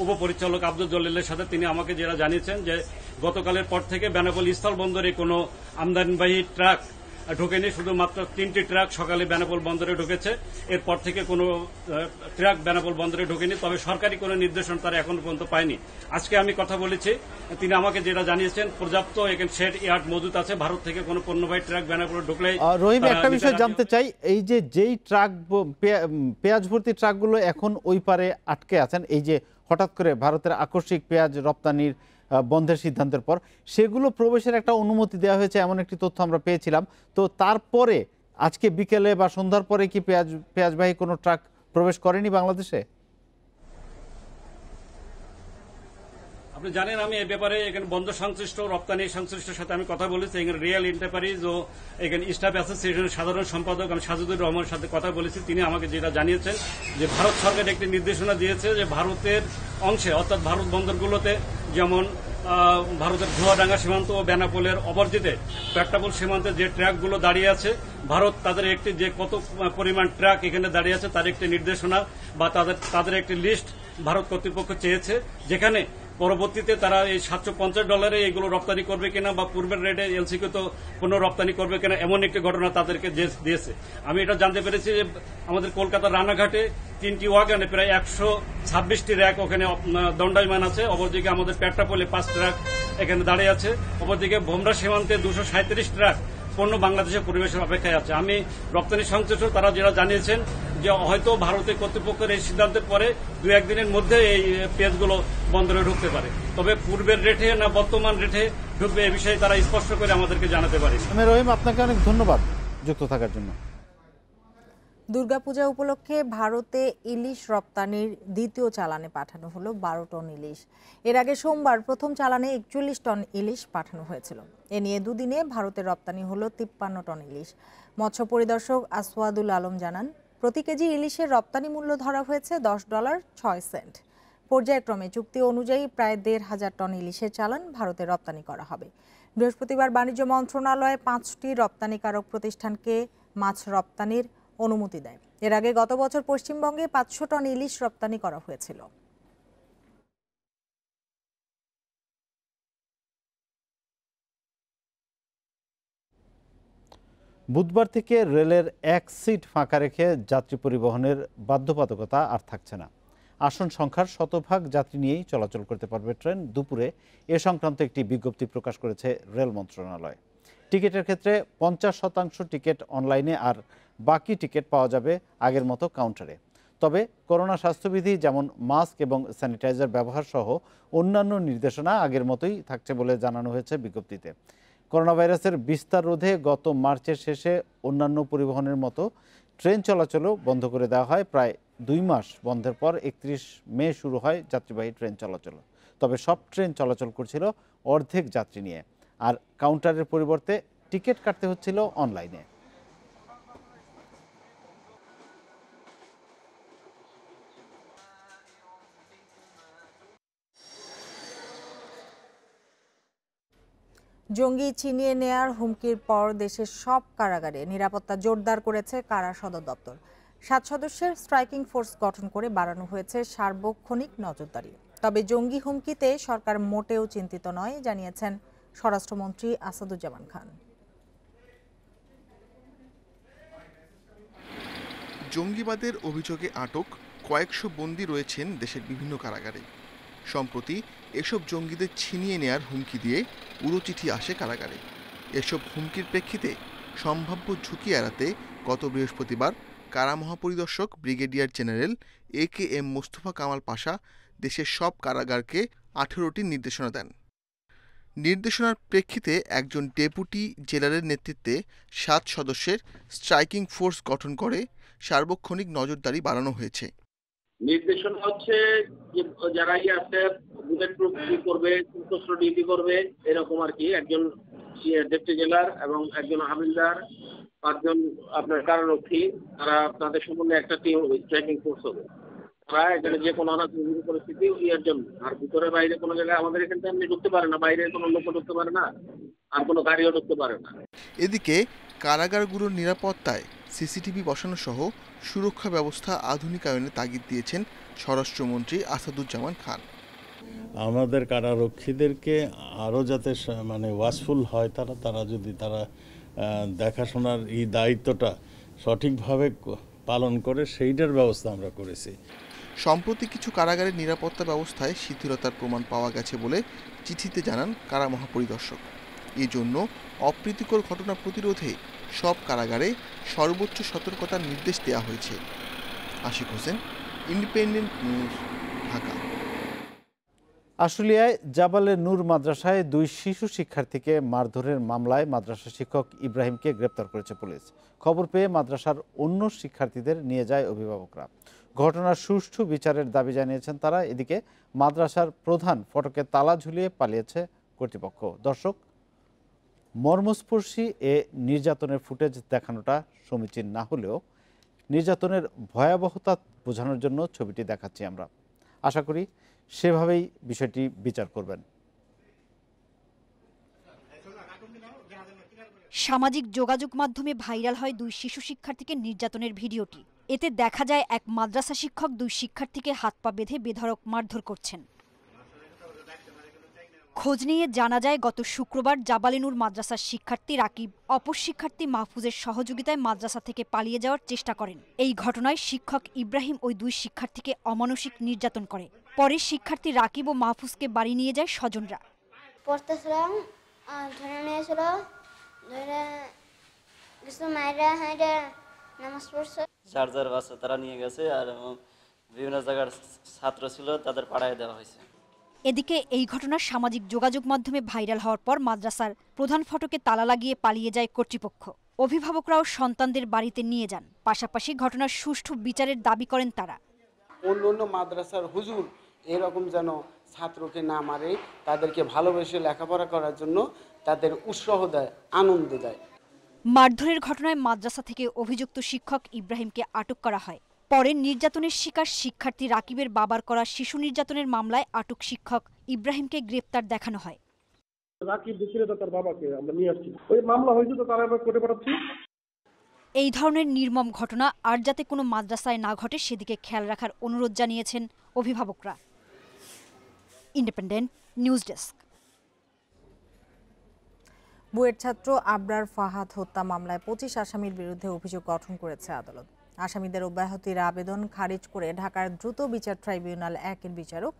উপপরিচালক আব্দুল জলিলের সাথে। তিনি আমাকে যেটা জানিয়েছেন যে গতকালের পর থেকে বেনাপোল স্থল বন্দরে কোনো আমদানিবাহী ট্রাক ঢোকেনি, শুধুমাত্র 3টি ট্রাক সকালে বেনাপোল বন্দরে ঢুকেছে। এরপর থেকে কোনো ট্রাক বেনাপোল বন্দরে ঢোকেনি। তবে সরকারি কোনো নির্দেশনা তারা এখন পর্যন্ত পায়নি। আজকে আমি কথা বলেছি, তিনি আমাকে যেটা জানিয়েছেন পর্যাপ্ত এখানে শেড ইয়ার্ড মজুদ আছে। ভারত থেকে কোনো পণ্যবাহী ট্রাক বেনাপোলে ঢুকলে। রহিম, একটা বিষয় জানতে চাই, এই যে যেই ট্রাক পেঁয়াজ ভর্তি ট্রাকগুলো এখন ওই পারে আটকে আছেন, এই যে হঠাৎ করে ভারতের আকস্মিক পেঁয়াজ রপ্তানির বন্ধের সিদ্ধান্তের পর সেগুলো প্রবেশের একটা অনুমতি দেওয়া হয়েছে এমন একটি তথ্য আমরা পেয়েছিলাম। তো তারপরে আজকে বিকেলে বা সন্ধ্যার পরে কি পেঁয়াজবাহী কোনো ট্রাক প্রবেশ করেনি বাংলাদেশে? আপনি জানেন আমি এই ব্যাপারে এখানে বন্দর সংশ্লিষ্ট রপ্তানি সংশ্লিষ্টের সাথে আমি কথা বলেছি। এখানে রিয়েল এন্টারপ্রাইজ ও এখানে স্টাফ অ্যাসোসিয়েশনের সাধারণ সম্পাদক আমি সাজিদুর রহমানের সাথে কথা বলেছি। তিনি আমাকে যেটা জানিয়েছেন যে ভারত সরকার একটি নির্দেশনা দিয়েছে যে ভারতের অংশে অর্থাৎ ভারত বন্দরগুলোতে যেমন ভারতের ধোয়াডাঙ্গা সীমান্ত ও বেনাপোলের অপরজিতে পেট্রাপোল সীমান্তে যে ট্রাকগুলো দাঁড়িয়ে আছে, ভারত তাদের একটি যে কত পরিমাণ ট্রাক এখানে দাঁড়িয়ে আছে তার একটি নির্দেশনা বা তাদের একটি লিস্ট ভারত কর্তৃপক্ষ চেয়েছে, যেখানে পরবর্তীতে তারা এই $750 এগুলো রপ্তানি করবে কিনা বা পূর্বের রেটে এলসিকে তো কোনো রপ্তানি করবে কিনা এমন একটি ঘটনা তাদেরকে দিয়েছে। আমি এটা জানতে পেরেছি যে আমাদের কলকাতার রানাঘাটে 3টি ওয়াগানে প্রায় 126টি র্যাক ওখানে দণ্ডায়মান আছে। অপরদিকে আমাদের পেট্রাপোলে 5 ট্রাক এখানে দাঁড়িয়ে আছে। অপরদিকে ভোমরা সীমান্তে 237 ট্রাক পণ্য বাংলাদেশে পরিবেশের অপেক্ষায় আছে। আমি রপ্তানি সংশ্লিষ্ট তারা যেটা জানিয়েছেন যে হয়তো ভারতের কর্তৃপক্ষের এই সিদ্ধান্তের পরে 2-1 দিনের মধ্যে এই পেঁয়াজগুলো বন্দরে ঢুকতে পারে। তবে পূর্বের রেটে না বর্তমান রেটে ঢুকবে এ বিষয়ে তারা স্পষ্ট করে আমাদেরকে জানাতে পারে। রহিম, আপনাকে অনেক ধন্যবাদ যুক্ত থাকার জন্য। দুর্গাপূজা উপলক্ষে ভারতে ইলিশ রপ্তানির দ্বিতীয় চালানে পাঠানো হলো 12 টন ইলিশ। এর আগে সোমবার প্রথম চালানে 41 টন ইলিশ পাঠানো হয়েছিল। এ নিয়ে দুদিনে ভারতের রপ্তানি হলো 53 টন ইলিশ। মৎস্য পরিদর্শক আসওয়াদুল আলম জানান, প্রতি কেজি ইলিশের রপ্তানি মূল্য ধরা হয়েছে $10.06। পর্যায়ক্রমে চুক্তি অনুযায়ী প্রায় 1,500 টন ইলিশের চালান ভারতে রপ্তানি করা হবে। বৃহস্পতিবার বাণিজ্য মন্ত্রণালয় 5টি রপ্তানিকারক প্রতিষ্ঠানকে মাছ রপ্তানির অনুমতি দেয়। এর আগে গত বছর পশ্চিমবঙ্গে 500 টন ইলিশ রপ্তানি করা হয়েছিল। বুধবার থেকে রেলের এক সিট ফাঁকা রেখে যাত্রী পরিবহনের বাধ্যবাধকতা আর থাকছে না। আসন সংখ্যার শতভাগ যাত্রী নিয়েই চলাচল করতে পারবে ট্রেন। দুপুরে এ সংক্রান্ত একটি বিজ্ঞপ্তি প্রকাশ করেছে রেল মন্ত্রণালয়। টিকিটের ক্ষেত্রে 50% টিকিট অনলাইনে আর বাকি টিকিট পাওয়া যাবে আগের মতো কাউন্টারে। তবে করোনা স্বাস্থ্যবিধি যেমন মাস্ক এবং স্যানিটাইজার ব্যবহার সহ অন্যান্য নির্দেশনা আগের মতোই থাকছে বলে জানানো হয়েছে বিজ্ঞপ্তিতে। করোনা ভাইরাসের বিস্তার রোধে গত মার্চের শেষে অন্যান্য পরিবহনের মতো ট্রেন চলাচলও বন্ধ করে দেওয়া হয়। প্রায় 2 মাস বন্ধের পর 31 মে শুরু হয় যাত্রীবাহী ট্রেন চলাচল। তবে সব ট্রেন চলাচল করছিল অর্ধেক যাত্রী নিয়ে, আর কাউন্টারের পরিবর্তে টিকিট কাটতে হচ্ছিল অনলাইনে। জঙ্গি ছিনিয়ে নেয়ার হুমকির পর দেশের সব কারাগারে নিরাপত্তা জোরদার করেছে কারা সদর দপ্তর। 7 সদস্যের স্ট্রাইকিং ফোর্স গঠন করে বাড়ানো হয়েছে সার্বক্ষণিক নজরদারি। তবে জঙ্গি হুমকিতে সরকার মোটেও চিন্তিত নয়, জানিয়েছেন স্বরাষ্ট্রমন্ত্রী আসাদুজ্জামান খান। জঙ্গিবাদের অভিযোগে আটক কয়েকশো বন্দী রয়েছেন দেশের বিভিন্ন কারাগারে। সম্প্রতি এসব জঙ্গিদের ছিনিয়ে নেয়ার হুমকি দিয়ে উড়োচিঠি আসে কারাগারে। এসব হুমকির প্রেক্ষিতে সম্ভাব্য ঝুঁকি এড়াতে গত বৃহস্পতিবার কারা মহাপরিদর্শক brigadier general AKM Mostafa Kamal Pasha দেশের সব কারাগারকে 18টি নির্দেশনা দেন। নির্দেশনার প্রেক্ষিতে একজন ডেপুটি জেলারের নেতৃত্বে 7 সদস্যের স্ট্রাইকিং ফোর্স গঠন করে সার্বক্ষণিক নজরদারি বাড়ানো হয়েছে। নির্দেশনা হচ্ছে যে যারাই আছে বুলেট প্রুফ করবে, সশস্ত্র ডিউটি করবে, এরকম আর কি। একজন ডেপুটি জেলার এবং একজন হাবিলদার, 5 জন আপনার কারারক্ষী, তারা তাদের সম্বন্ধে একটা টিম হবে, স্ট্রাইকিং ফোর্স হবে। তারা এখানে যে কোনো অনাকাঙ্ক্ষিত পরিস্থিতি এর জন্য, আর ভিতরে বাইরে কোনো জায়গায় আমাদের এখানে এমনি ঢুকতে পারে না, বাইরে কোনো লোক ঢুকতে পারে না, আর কোনো গাড়িও ঢুকতে পারে না। এদিকে কারাগারগুলোর নিরাপত্তায় CCTV বসানো সহ সুরক্ষা ব্যবস্থা আধুনিকায়নে তাগিদ দিয়েছেন স্বরাষ্ট্রমন্ত্রী আসাদুজ্জামান খান। আমাদের কারারক্ষীদেরকে আরও যাতে মানে ওয়াচফুল হয়, তারা যদি দেখাশোনার এই দায়িত্বটা সঠিকভাবে পালন করে, সেইটার ব্যবস্থা আমরা করেছি। সম্প্রতি কিছু কারাগারের নিরাপত্তা ব্যবস্থায় শিথিলতার প্রমাণ পাওয়া গেছে বলে চিঠিতে জানান কারা মহাপরিদর্শক। এই জন্য অপ্রীতিকর ঘটনা প্রতিরোধে সব কারাগারে সর্বোচ্চ সতর্কতার নির্দেশ দেওয়া হয়েছে। Ashiq Hossain, Independent News, Dhaka. আশুলিয়ায় জাবালে নূর মাদ্রাসায় 2 শিশু শিক্ষার্থীকে মারধরের মামলায় মাদ্রাসা শিক্ষক ইব্রাহিমকে গ্রেপ্তার করেছে পুলিশ। খবর পেয়ে মাদ্রাসার অন্য শিক্ষার্থীদের নিয়ে যায় অভিভাবকরা। ঘটনার সুষ্ঠু বিচারের দাবি জানিয়েছেন তারা। এদিকে মাদ্রাসার প্রধান ফটকে তালা ঝুলিয়ে পালিয়েছে কর্তৃপক্ষ। দর্শক, মর্মস্পর্শী এ নির্যাতনের ফুটেজ দেখানোটা সমীচীন না হলেও নির্যাতনের ভয়াবহতা বোঝানোর জন্য ছবিটি দেখাচ্ছি আমরা। আশা করি সেভাবেই বিষয়টি বিচার করবেন। সামাজিক যোগাযোগ মাধ্যমে ভাইরাল হয় 2 শিশু শিক্ষার্থীকে নির্যাতনের ভিডিওটি। এতে দেখা যায় এক মাদ্রাসা শিক্ষক 2 শিক্ষার্থীকে হাত পা বেঁধে বেধড়ক মারধর করছেন। খোঁজ নিয়ে জানা যায় গত শুক্রবার জাবালে নূর মাদ্রাসার শিক্ষার্থী রাকিব অপর শিক্ষার্থী মাহফুজের সহযোগিতায় মাদ্রাসা থেকে পালিয়ে যাওয়ার চেষ্টা করেন। এই ঘটনায় শিক্ষক ইব্রাহিম ওই 2 শিক্ষার্থীকে অমানসিক নির্যাতন করে। পরে শিক্ষার্থী রাকিব ও মাহফুজকে বাড়ি নিয়ে যায় স্বজনরা। পড়তেছিলাম, ধরে নিয়েছিল, ধরে কিছু মায়েরা হাইরা নামাজ পড়ছে। যার বাচ্চা তারা নিয়ে গেছে, আর বিভিন্ন জায়গার ছাত্র ছিল তাদের পাড়ায় দেওয়া হয়েছে। এদিকে এই ঘটনা সামাজিক যোগাযোগ মাধ্যমে ভাইরাল হওয়ার পর মাদ্রাসার প্রধান ফটকে তালা লাগিয়ে পালিয়ে যায় কর্তৃপক্ষ। অভিভাবকরাও সন্তানদের বাড়িতে নিয়ে যান। পাশাপাশি ঘটনার সুষ্ঠু বিচারের দাবি করেন তারা। অন্য মাদ্রাসার হুজুর এরকম যেন ছাত্রকে না মারে, তাদেরকে ভালোবেসে লেখাপড়া করার জন্য তাদের উৎসাহ দেয়, আনন্দ দেয়। মারধরের ঘটনায় মাদ্রাসা থেকে অভিযুক্ত শিক্ষক ইব্রাহিমকে আটক করা হয়। পরে নির্যাতনের শিকার শিক্ষার্থী রাকিবের বাবার করা শিশু নির্যাতনের মামলায় আটক শিক্ষক ইব্রাহিমকে গ্রেপ্তার দেখানো হয়। রাকিব দেখিয়ে তার বাবাকে আমরা নিয়ে আসছি, ওই মামলা হয়েছে তো তারা আমরা কোর্টে পাঠাচ্ছি। এই ধরনের নির্মম ঘটনা আর যাতে কোনো মাদ্রাসায় না ঘটে সেদিকে খেয়াল রাখার অনুরোধ জানিয়েছেন অভিভাবকরা। Independent news desk. বুয়েট ছাত্র আবরার ফাহাদ হত্যা মামলায় 25 আসামির বিরুদ্ধে অভিযোগ গঠন করেছে আদালত। আসামিদের অব্যাহতির আবেদন খারিজ করে ঢাকার দ্রুত বিচার ট্রাইব্যুনাল 1-এর বিচারক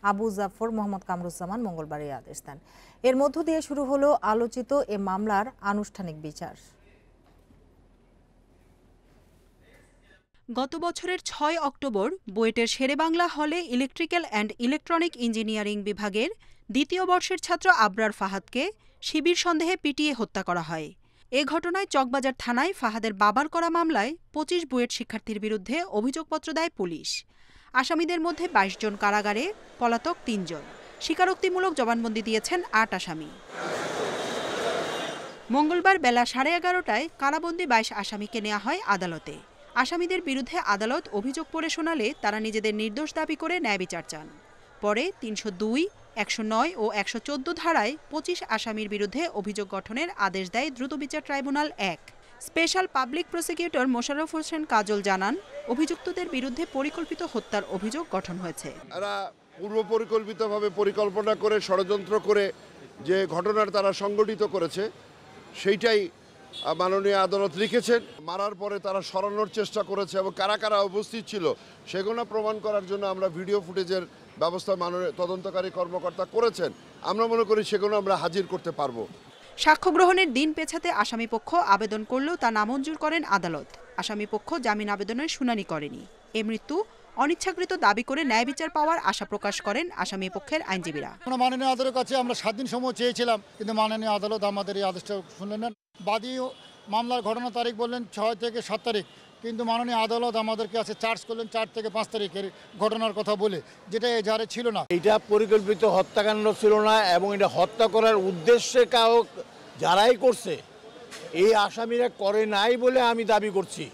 আবু জাফর মোহাম্মদ কামরুজ্জামান মঙ্গলবার এই আদেশ দেন। এর মধ্য দিয়ে শুরু হলো আলোচিত এ মামলার আনুষ্ঠানিক বিচার। গত বছরের ৬ অক্টোবর বুয়েটের শেরেবাংলা হলে ইলেকট্রিক্যাল অ্যান্ড ইলেকট্রনিক ইঞ্জিনিয়ারিং বিভাগের দ্বিতীয় বর্ষের ছাত্র আবরার ফাহাদকে শিবির সন্দেহে পিটিয়ে হত্যা করা হয়। এ ঘটনায় চকবাজার থানায় ফাহাদের বাবার করা মামলায় ২৫ বুয়েট শিক্ষার্থীর বিরুদ্ধে অভিযোগপত্র দেয় পুলিশ। আসামিদের মধ্যে ২২ জন কারাগারে, পলাতক ৩ জন। স্বীকারোক্তিমূলক জবানবন্দি দিয়েছেন ৮ আসামি। মঙ্গলবার বেলা 11:30টায় কারাবন্দী ২২ আসামিকে নেওয়া হয় আদালতে। আসামিদের বিরুদ্ধে আদালত অভিযোগ পড়ে শোনালে তারা নিজেদের নির্দোষ দাবি করে ন্যায় বিচার চান। পরে ৩০২, ১০৯ ও ১১৪ ধারায় ২৫ আসামির বিরুদ্ধে অভিযোগ গঠনের আদেশ দেয় দ্রুতবিচার tribunal ১। Special public prosecutor Mosharraf Hossain Kajal জানান, অভিযুক্তদের বিরুদ্ধে পরিকল্পিত হত্যার অভিযোগ গঠন হয়েছে। এরা পূর্ব পরিকল্পিতভাবে পরিকল্পনা করে ষড়যন্ত্র করে যে ঘটনার তারা সংগঠিত করেছে সেইটাই মাননীয় আদালত লিখেছেন। মারার পরে তারা সরানোর চেষ্টা করেছে এবং কারা কারা উপস্থিত ছিল সেগুলো প্রমাণ করার জন্য আমরা ভিডিও ফুটেজের ব্যবস্থা মাননীয় তদন্তকারী কর্মকর্তা করেছেন। আমরা মনে করি সেগুলো আমরা হাজির করতে পারবো। সাক্ষ্য গ্রহণের দিন পেছাতে আসামিপক্ষ আবেদন করলেও তা নামঞ্জুর করেন আদালত। আসামিপক্ষ জামিন আবেদনের শুনানি করেনি। এ মৃত্যু অনিচ্ছাকৃত দাবি করে ন্যায় বিচার পাওয়ার আশা প্রকাশ করেন আসামিপক্ষের আইনজীবীরা। মাননীয় আদালতের কাছে আমরা 7 দিন সময় চেয়েছিলাম, কিন্তু মাননীয় আদালত আমাদের এই আদেশটা শুনলেন না। বাদী মামলার ঘটনা তারিখ বললেন 6 থেকে 7 তারিখ, কিন্তু মাননীয় আদালত আমাদেরকে আছে চার্জ করলেন 4 থেকে 5 তারিখের ঘটনার কথা বলে, যেটা এজাহারে ছিল না। এটা পরিকল্পিত হত্যাকাণ্ড ছিল না এবং এটা হত্যা করার উদ্দেশ্যে যারাই করছে এই আসামিরা করে নাই বলে আমি দাবি করছি।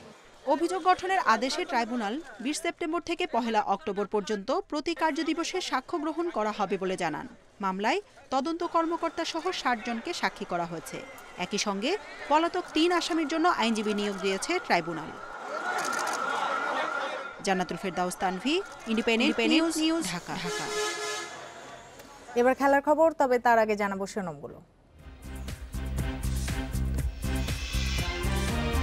অভিযোগ গঠনের আদেশে ট্রাইব্যুনাল ২০ সেপ্টেম্বর থেকে ১ অক্টোবর পর্যন্ত প্রতি কার্যদিবসে সাক্ষ্য গ্রহণ করা হবে বলে জানান। মামলায় তদন্ত কর্মকর্তা সহ ৬০ জনকে সাক্ষী করা হয়েছে। একই সঙ্গে পলাতক ৩ আসামির জন্য আইনজীবী নিয়োগ দিয়েছে ট্রাইব্যুনাল। জান্নাতুল ফেরদাউস তানভি, ইন্ডিপেন্ডেন্ট নিউজ, ঢাকা। এবার খেলার খবর, তবে তার আগে জানাবো শিরোনামগুলো।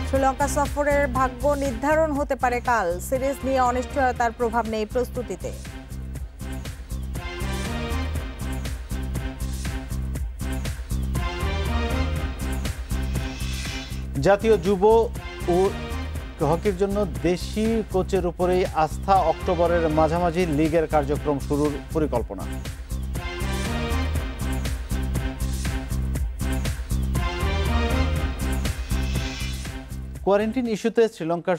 শ্রীলঙ্কা সফরের ভাগ্য নির্ধারণ হতে পারে কাল। সিরিজ নিয়ে অনিশ্চয়তার প্রভাব নেই প্রস্তুতিতে। জাতীয় যুব ও হকির জন্য দেশি কোচের উপরেই আস্থা। অক্টোবরের মাঝামাঝি লিগের কার্যক্রম শুরুর পরিকল্পনা। কোয়ারেন্টিন ইস্যুতে শ্রীলঙ্কার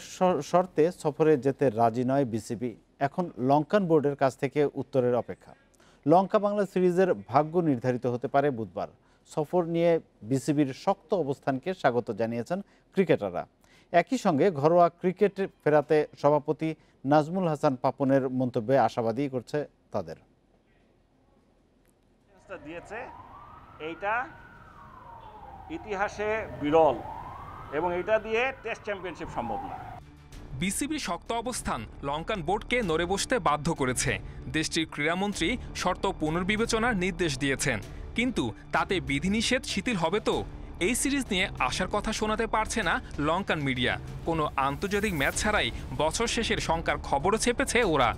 শর্তে সফরে যেতে রাজি নয় বিসিবি। এখন লঙ্কান বোর্ডের কাছ থেকে উত্তরের অপেক্ষা। লঙ্কা বাংলা সিরিজের ভাগ্য নির্ধারিত হতে পারে বুধবার। সফর নিয়ে বিসিবির শক্ত অবস্থানকে স্বাগত জানিয়েছেন ক্রিকেটাররা। একই সঙ্গে ঘরোয়া ক্রিকেট ফেরাতে সভাপতি নাজমুল হাসান পাপনের মন্তব্যে আশাবাদী করছে তাদের। দিয়েছে এইটা ইতিহাসে বিরল এবং এটা দিয়ে টেস্ট চ্যাম্পিয়নশিপ সম্ভব না। বিসিবির শক্ত অবস্থান লঙ্কান বোর্ডকে নড়ে বসতে বাধ্য করেছে। দেশটির ক্রীড়ামন্ত্রী শর্ত পুনর্বিবেচনার নির্দেশ দিয়েছেন, কিন্তু তাতে বিধিনিষেধ শিথিল হবে তো? এই সিরিজ নিয়ে আশার কথা শোনাতে পারছে না লঙ্কান মিডিয়া। কোনো আন্তর্জাতিক ম্যাচ ছাড়াই বছর শেষের শঙ্কার খবরও ছেপেছে ওরা।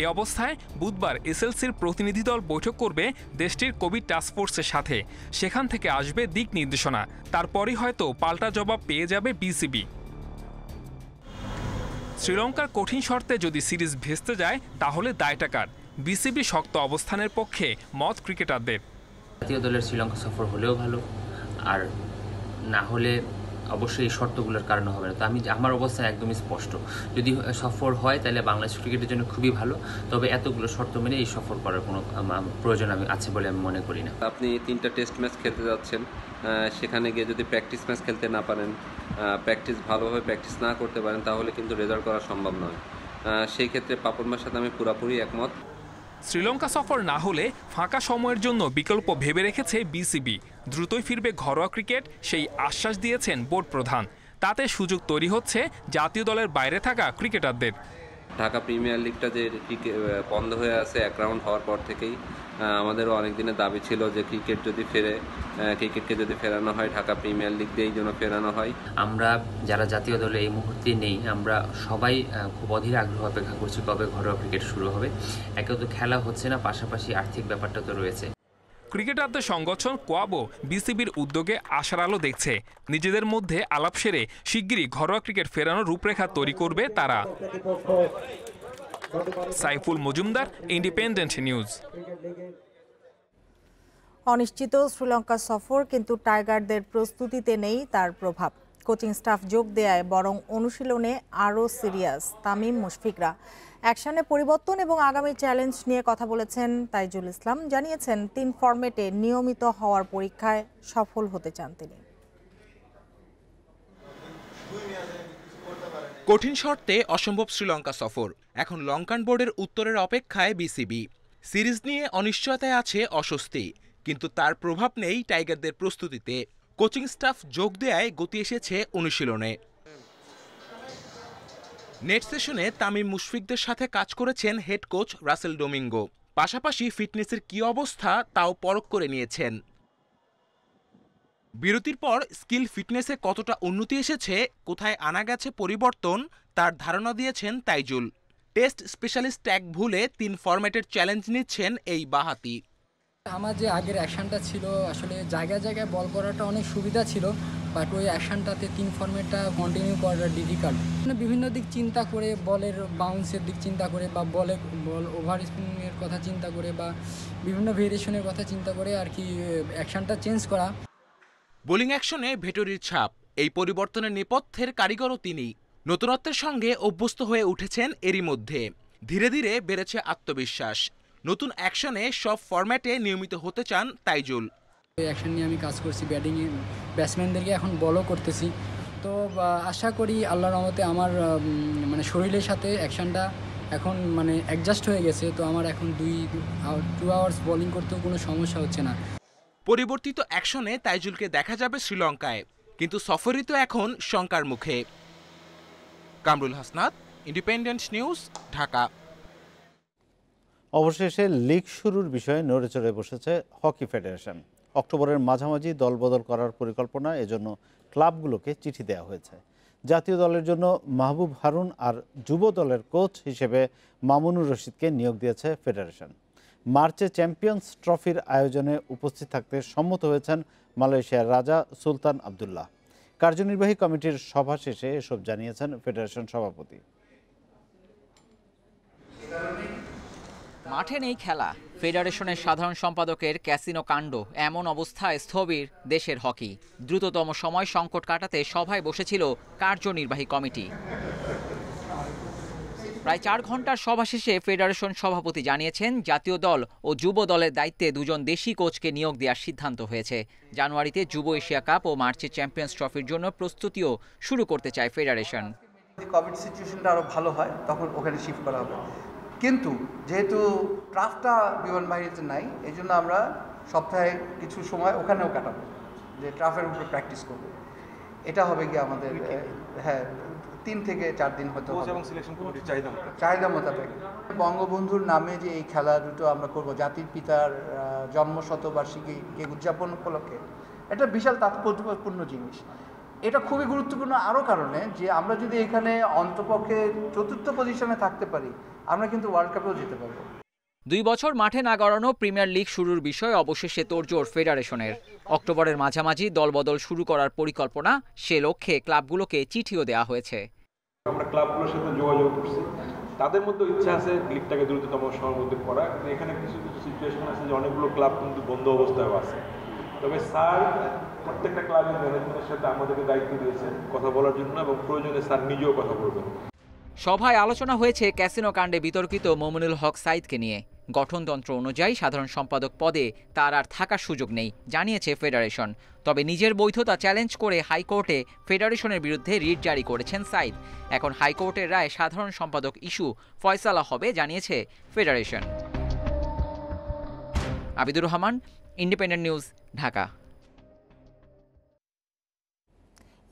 এ অবস্থায় বুধবার এসএলসির প্রতিনিধি দল বৈঠক করবে দেশটির কোভিড টাস্কফোর্সের সাথে। সেখান থেকে আসবে দিক নির্দেশনা। তারপরই হয়তো পাল্টা জবাব পেয়ে যাবে বিসিবি। শ্রীলঙ্কার কঠিন শর্তে যদি সিরিজ ভেস্তে যায় তাহলে দায়টা কার? বিসিবি শক্ত অবস্থানের পক্ষে মত ক্রিকেটারদের। জাতীয় দলের শ্রীলঙ্কা সফর হলেও ভালো, আর না হলে অবশ্যই এই শর্তগুলোর কারণে হবে না। তো আমার অবস্থা একদমই স্পষ্ট, যদি সফর হয় তাহলে বাংলাদেশ ক্রিকেটের জন্য খুবই ভালো, তবে এতগুলো শর্ত মেনে এই সফর করার কোনো প্রয়োজন আছে বলে আমি মনে করি না। আপনি 3টা টেস্ট ম্যাচ খেলতে যাচ্ছেন, সেখানে গিয়ে যদি প্র্যাকটিস ম্যাচ খেলতে না পারেন, ভালোভাবে প্র্যাকটিস না করতে পারেন, তাহলে কিন্তু রেজাল্ট করা সম্ভব নয়। সেই ক্ষেত্রে পাপনমার সাথে আমি পুরোপুরি একমত। শ্রীলঙ্কা সফর না হলে ফাঁকা সময়ের জন্য বিকল্প ভেবে রেখেছে বিসিবি। দ্রুতই ফিরবে ঘরোয়া ক্রিকেট, সেই আশ্বাস দিয়েছেন বোর্ড প্রধান। তাতে সুযোগ তৈরি হচ্ছে জাতীয় দলের বাইরে থাকা ক্রিকেটারদের। ঢাকা প্রিমিয়ার লিগটা যে বন্ধ হয়ে আছে 1 রাউন্ড হওয়ার পর থেকেই, আমাদেরও অনেক দিনের দাবি ছিল যে ক্রিকেটকে যদি ফেরানো হয় ঢাকা প্রিমিয়ার লিগ দিয়েই যেন ফেরানো হয়। আমরা যারা জাতীয় দলে এই মুহূর্তে নেই, আমরা সবাই খুব অধীর আগ্রহ অপেক্ষা করছি কবে ঘরোয়া ক্রিকেট শুরু হবে। একে তো খেলা হচ্ছে না, পাশাপাশি আর্থিক ব্যাপারটা তো রয়েছে। ক্রিকেটারদের সংগঠন কোয়াবো বিসিবির উদ্যোগে আশার আলো দেখছে। নিজেদের মধ্যে আলাপ সেরে শিগগিরই ঘরোয়া ক্রিকেট ফেরানোর রূপরেখা তৈরি করবে তারা। Saiful Majumdar, independent news. অনিশ্চিত শ্রীলঙ্কা সফর, কিন্তু টাইগারদের প্রস্তুতিতে নেই তার প্রভাব। কোচিং স্টাফ যোগ দেয়ায় বরং অনুশীলনে আরও সিরিয়াস তামিম মুশফিকরা। অ্যাকশনে পরিবর্তন এবং আগামী চ্যালেঞ্জ নিয়ে কথা বলেছেন তাইজুল ইসলাম। জানিয়েছেন 3 ফরম্যাটে নিয়মিত হওয়ার পরীক্ষায় সফল হতে চান তিনি। কঠিন শর্তে অসম্ভব শ্রীলঙ্কা সফর। এখন লঙ্কান বোর্ডের উত্তরের অপেক্ষায় বিসিবি। সিরিজ নিয়ে অনিশ্চয়তায় আছে অস্বস্তি, কিন্তু তার প্রভাব নেই টাইগারদের প্রস্তুতিতে। কোচিং স্টাফ যোগ দেয়ায় গতি এসেছে অনুশীলনে। নেট সেশনে তামিম মুশফিকদের সাথে কাজ করেছেন হেড কোচ রাসেল ডোমিঙ্গো। পাশাপাশি ফিটনেসের কী অবস্থা তাও পরখ করে নিয়েছেন। বিরতির পর স্কিল ফিটনেসে কতটা উন্নতি এসেছে, কোথায় আনা গেছে পরিবর্তন, তার ধারণা দিয়েছেন তাইজুল। টেস্ট স্পেশালিস্ট ট্যাগ ভুলে 3 ফরম্যাটের চ্যালেঞ্জ নিচ্ছেন এই বাঁহাতি। আমার যে আগের অ্যাকশনটা ছিল, আসলে জায়গায় জায়গায় বল করাটা অনেক সুবিধা ছিল, বাট ওই অ্যাকশনটাতে 3 ফরম্যাটটা কন্টিনিউ করাটা ডিফিকাল্ট। বিভিন্ন দিক চিন্তা করে, বলের বাউন্সের দিক চিন্তা করে, বা বল ওভার স্পিনের কথা চিন্তা করে, বা বিভিন্ন ভেরিয়েশনের কথা চিন্তা করে আর কি অ্যাকশনটা চেঞ্জ করা। বোলিং অ্যাকশনে ভেটরির ছাপ, এই পরিবর্তনের নেপথ্যের কারিগরও তিনি। নতুনত্বের সঙ্গে অভ্যস্ত হয়ে উঠেছেন এরই মধ্যে। ধীরে ধীরে বেড়েছে আত্মবিশ্বাস। নতুন অ্যাকশনে সব ফরম্যাটে নিয়মিত হতে চান তাইজুল। এই অ্যাকশন নিয়ে আমি কাজ করছি, ব্যাটিংয়ে ব্যাটসম্যানদেরকে এখন বলও করতেছি। তো আশা করি আল্লাহর রহমতে আমার মানে শরীরের সাথে অ্যাকশনটা এখন মানে অ্যাডজাস্ট হয়ে গেছে। তো আমার এখন 2 আওয়ার্স বোলিং করতেও কোনো সমস্যা হচ্ছে না। পরিবর্তিত অ্যাকশনে তাইজুলকে দেখা যাবে শ্রীলঙ্কায়, কিন্তু সফরই তো এখন শঙ্কার মুখে। Kamrul Hasnat, independent News, Dhaka. অবশেষে লিগ শুরুর বিষয়ে নড়েচড়ে বসেছে হকি ফেডারেশন। অক্টোবরের মাঝামাঝি দলবদল করার পরিকল্পনা, এজন্য ক্লাবগুলোকে চিঠি দেওয়া হয়েছে। জাতীয় দলের জন্য মাহবুব হারুন আর যুব দলের কোচ হিসেবে মামুনুর রশিদকে নিয়োগ দিয়েছে ফেডারেশন। মার্চে চ্যাম্পিয়ন্স ট্রফির আয়োজনে উপস্থিত থাকতে সম্মত হয়েছেন মালয়েশিয়ার রাজা সুলতান আবদুল্লাহ। কার্যনির্বাহী কমিটির সভা শেষে এসব জানিয়েছেন ফেডারেশন সভাপতি। মাঠে নেই খেলা, ফেডারেশনের সাধারণ সম্পাদকের ক্যাসিনো কাণ্ড, এমন অবস্থায় স্থবির দেশের হকি। দ্রুততম সময় সংকট কাটাতে সভায় বসেছিল কার্যনির্বাহী কমিটি। প্রায় 4 ঘন্টার সভা শেষে ফেডারেশন সভাপতি জানিয়েছেন, জাতীয় দল ও যুব দলের দায়িত্বে 2 জন দেশি কোচকে নিয়োগ দেওয়ার সিদ্ধান্ত হয়েছে। জানুয়ারিতে যুব এশিয়া কাপ ও মার্চে চ্যাম্পিয়ন্স ট্রফির জন্য প্রস্তুতিও শুরু করতে চায় ফেডারেশন। কোভিড সিচুয়েশনটা আরও ভালো হয়, তখন ওখানে শিফট করা হবে। কিন্তু যেহেতু ট্রাফটা বিমান বাহিনীতে নাই, এই জন্য আমরা সপ্তাহে কিছু সময় ওখানেও কাটাবো, যে ট্রাফের উপরে প্র্যাকটিস করবো। এটা হবে কি আমাদের 3 থেকে 4 দিন হয়তো চাহিদা মোতাবেক। বঙ্গবন্ধুর নামে যে এই খেলা দুটো আমরা করব, জাতির পিতার জন্মশতবার্ষিকী উদযাপন উপলক্ষে, এটা বিশাল তাৎপর্যপূর্ণ জিনিস। এটা খুবই গুরুত্বপূর্ণ আরও কারণে, যে আমরা যদি এখানে অন্তপক্ষে 4র্থ পজিশনে থাকতে পারি, আমরা কিন্তু ওয়ার্ল্ড কাপেও যেতে পারবো। 2 বছর মাঠে না গড়ানো প্রিমিয়ার লিগ শুরুর বিষয়ে অবশেষে তোড়জোড় ফেডারেশনের। অক্টোবরের মাঝামাঝি দলবদল শুরু করার পরিকল্পনা, সে লক্ষ্যে ক্লাবগুলোকে চিঠিও দেওয়া হয়েছে। আমরা ক্লাবগুলোর সাথে যোগাযোগ করছি, তাদের মধ্যে ইচ্ছা আছে লিগটাকে দ্রুততম সময়ের মধ্যে করা। এখানে কিছু কিছু সিচুয়েশন আছে যে অনেকগুলো ক্লাব কিন্তু বন্ধ অবস্থায় আছে। তবে স্যার প্রত্যেকটা ক্লাবের ম্যানেজমেন্টের সাথে আমাদেরকে দায়িত্ব দিয়েছেন কথা বলার জন্য, এবং প্রয়োজনে স্যার নিজেও কথা বলবেন। সভায় আলোচনা হয়েছে ক্যাসিনো কাণ্ডে বিতর্কিত মোমিনুল হক সাইদকে নিয়ে। গঠনতন্ত্র অনুযায়ী সাধারণ সম্পাদক পদে তার আর থাকার সুযোগ নেই, জানিয়েছে ফেডারেশন। তবে নিজের বৈধতা চ্যালেঞ্জ করে হাইকোর্টে ফেডারেশনের বিরুদ্ধে রিট জারি করেছেন সাইদ। এখন হাইকোর্টের রায়ে সাধারণ সম্পাদক ইস্যু ফয়সালা হবে, জানিয়েছে federation. Abidur Rahman, independent News, Dhaka.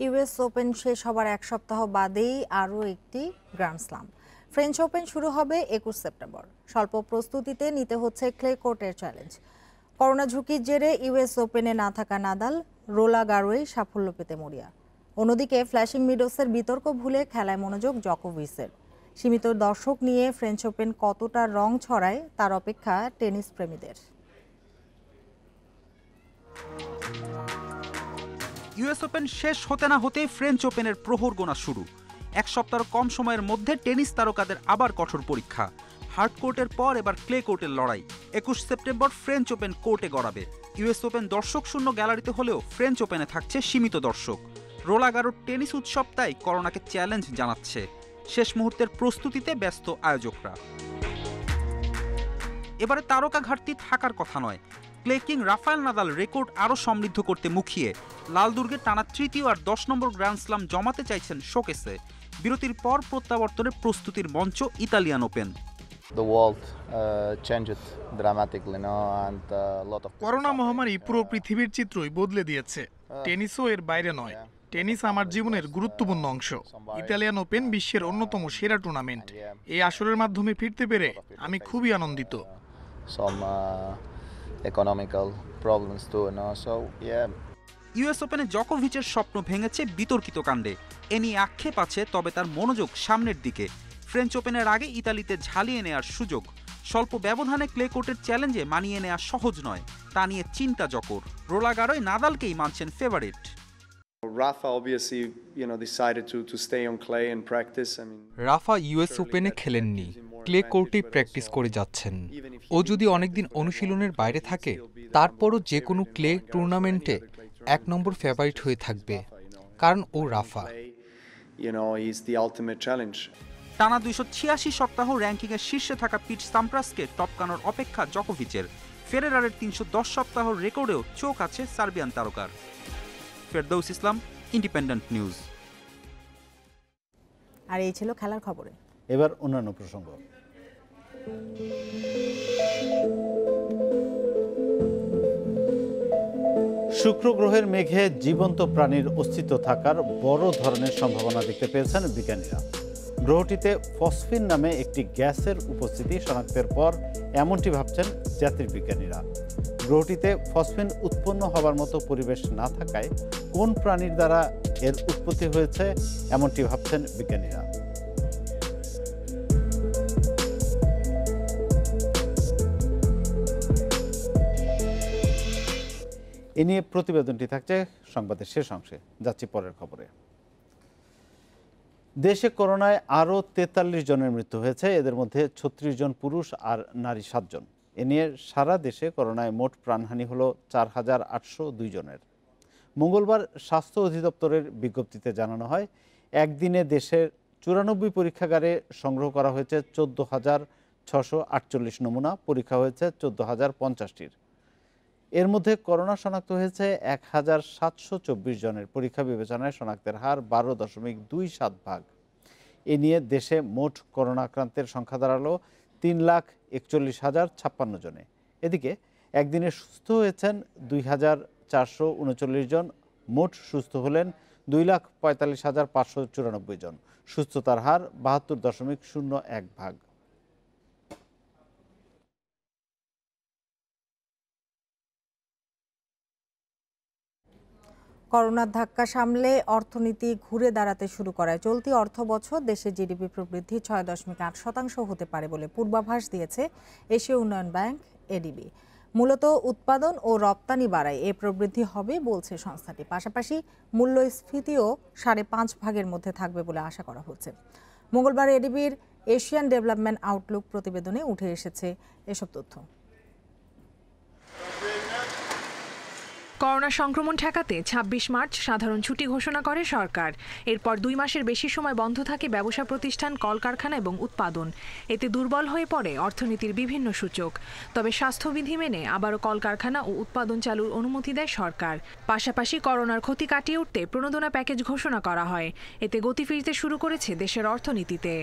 US open শেষ হবার 1 সপ্তাহ বাদেই আরও একটি গ্র্যান্ড স্লাম। ফ্রেঞ্চ ওপেন শুরু হবে 21 সেপ্টেম্বর। স্বল্প প্রস্তুতিতে নিতে হচ্ছে ক্লে কোর্টের চ্যালেঞ্জ। করোনা ঝুঁকির জেরে ইউএস ওপেনে না থাকা নাদাল, রোলা গারোই সাফল্য পেতে মরিয়া। অন্যদিকে ফ্ল্যাশিং মিডোসের বিতর্ক ভুলে খেলায় মনোযোগ জকোভিচের। সীমিত দর্শক নিয়ে ফ্রেঞ্চ ওপেন কতটা রং ছড়ায় তার অপেক্ষা টেনিস প্রেমীদের। ইউএস ওপেন শেষ হতে না হতেই ফ্রেঞ্চ ওপেনের প্রহর গোনা শুরু। এক সপ্তাহ কম সময়ের মধ্যে টেনিস তারকাদের আবার কঠোর পরীক্ষা। হার্ড কোর্টের পর এবার ক্লে কোর্টের লড়াই। 21 সেপ্টেম্বর ফ্রেঞ্চ ওপেন কোর্টে গড়াবে। ইউএস ওপেন দর্শক শূন্য গ্যালারিতে হলেও ফ্রেঞ্চ ওপেনে থাকছে সীমিত দর্শক। রোলাঁ গারোর টেনিস উৎসব তাই করোনাকে চ্যালেঞ্জ জানাচ্ছে। শেষ মুহূর্তের প্রস্তুতিতে ব্যস্ত আয়োজকরা। এবারে তারকা ঘাটতি থাকার কথা নয়। Clay king Rafael Nadal record আরও সমৃদ্ধ করতে মুখিয়ে লাল দুর্গে টানা তৃতীয় আর 10 নম্বর গ্র্যান্ড স্লাম জমাতে চাইছেন শোকেসে। বিরতির পর প্রত্যাবর্তনের প্রস্তুতির মঞ্চ ইতালিয়ান ওপেন। করোনা মহামারী পুরো পৃথিবীর চিত্রই বদলে দিয়েছে। টেনিসও এর বাইরে নয়। টেনিস আমার জীবনের গুরুত্বপূর্ণ অংশ। ইতালিয়ান ওপেন বিশ্বের অন্যতম সেরা টুর্নামেন্ট। এই আসরের মাধ্যমে ফিরতে পেরে আমি খুবই আনন্দিত। ইউএস ওপেনে জকোভিচের স্বপ্ন ভেঙেছে বিতর্কিত কাণ্ডে। এ নিয়ে আক্ষেপ আছে, তবে তার মনোযোগ সামনের দিকে। ফ্রেঞ্চ ওপেনের আগে ইতালিতে ঝালিয়ে নেওয়ার সুযোগ। স্বল্প ব্যবধানে ক্লে কোর্টের চ্যালেঞ্জে মানিয়ে নেওয়া সহজ নয়, তা নিয়ে চিন্তা জকোর। রোলাঁ গারোয় নাদালকেই মানছেন ফেভারিট। রাফা ইউএস ওপেনে খেলেননি, ক্লে কোর্টেই প্র্যাকটিস করে যাচ্ছেন। ও যদি অনেকদিন অনুশীলনের বাইরে থাকে, তারপরও যে কোনো ক্লে টুর্নামেন্টে 1 নম্বর ফেভারিট হয়ে থাকবে, কারণ ও রাফা। টানা 286 সপ্তাহ র্যাঙ্কিংয়ের শীর্ষে থাকা পিট সাম্প্রাসকে টপকানোর অপেক্ষা জকোভিচের। ফেডেরারের 310 সপ্তাহ রেকর্ডেও চোখ আছে সার্বিয়ান তারকার। ফেরদৌস ইসলাম, ইন্ডিপেন্ডেন্ট নিউজ। আর এই ছিল খেলার খবরে। এবার অন্যান্য প্রসঙ্গ। শুক্র গ্রহের মেঘে জীবন্ত প্রাণীর অস্তিত্ব থাকার বড় ধরনের সম্ভাবনা দেখতে পেয়েছেন বিজ্ঞানীরা। গ্রহটিতে ফসফিন নামে একটি গ্যাসের উপস্থিতি শনাক্তের পর এমনটি ভাবছেন জ্যোতির্বিজ্ঞানীরা। গ্রহটিতে ফসফিন উৎপন্ন হবার মতো পরিবেশ না থাকায় কোন প্রাণীর দ্বারা এর উৎপত্তি হয়েছে এমনটি ভাবছেন বিজ্ঞানীরা। এ নিয়ে প্রতিবেদনটি থাকছে সংবাদের শেষ অংশে। যাচ্ছি পরের খবরে। দেশে করোনায় আরও 43 জনের মৃত্যু হয়েছে। এদের মধ্যে 36 জন পুরুষ আর নারী 7 জন। এ নিয়ে সারা দেশে করোনায় মোট প্রাণহানি হল 4802 জনের। মঙ্গলবার স্বাস্থ্য অধিদপ্তরের বিজ্ঞপ্তিতে জানানো হয়, একদিনে দেশের 94 পরীক্ষাগারে সংগ্রহ করা হয়েছে 14,648 নমুনা। পরীক্ষা হয়েছে 14,050টির। এর মধ্যে করোনা শনাক্ত হয়েছে 1,724 জনের। পরীক্ষা বিবেচনায় শনাক্তের হার 12.27%। এ নিয়ে দেশে মোট করোনা আক্রান্তের সংখ্যা দাঁড়ালো 3,41,056 জনে। এদিকে একদিনে সুস্থ হয়েছেন 2,439 জন। মোট সুস্থ হলেন 2,45,594 জন। সুস্থতার হার 72.01%। করোনার ধাক্কা সামলে অর্থনীতি ঘুরে দাঁড়াতে শুরু করায় চলতি অর্থবছর দেশের জিডিপি প্রবৃদ্ধি 6.8% হতে পারে বলে পূর্বাভাস দিয়েছে এশীয় উন্নয়ন ব্যাংক এডিবি। মূলত উৎপাদন ও রপ্তানি বাড়ায় এ প্রবৃদ্ধি হবে বলছে সংস্থাটি। পাশাপাশি মূল্যস্ফীতিও 5.5% মধ্যে থাকবে বলে আশা করা হচ্ছে। মঙ্গলবার এডিবির এশিয়ান ডেভেলপমেন্ট আউটলুক প্রতিবেদনে উঠে এসেছে এসব তথ্য। করোনা সংক্রমণ ঠেকাতে 26 মার্চ সাধারণ ছুটি ঘোষণা করে সরকার। এরপর 2 মাসের বেশি সময় বন্ধ থাকে ব্যবসা প্রতিষ্ঠান, কলকারখানা এবং উৎপাদন। এতে দুর্বল হয়ে পড়ে অর্থনীতির বিভিন্ন সূচক। তবে স্বাস্থ্যবিধি মেনে আবারও কলকারখানা ও উৎপাদন চালুর অনুমতি দেয় সরকার। পাশাপাশি করোনার ক্ষতি কাটিয়ে উঠতে প্রণোদনা প্যাকেজ ঘোষণা করা হয়। এতে গতি ফিরতে শুরু করেছে দেশের অর্থনীতিতে।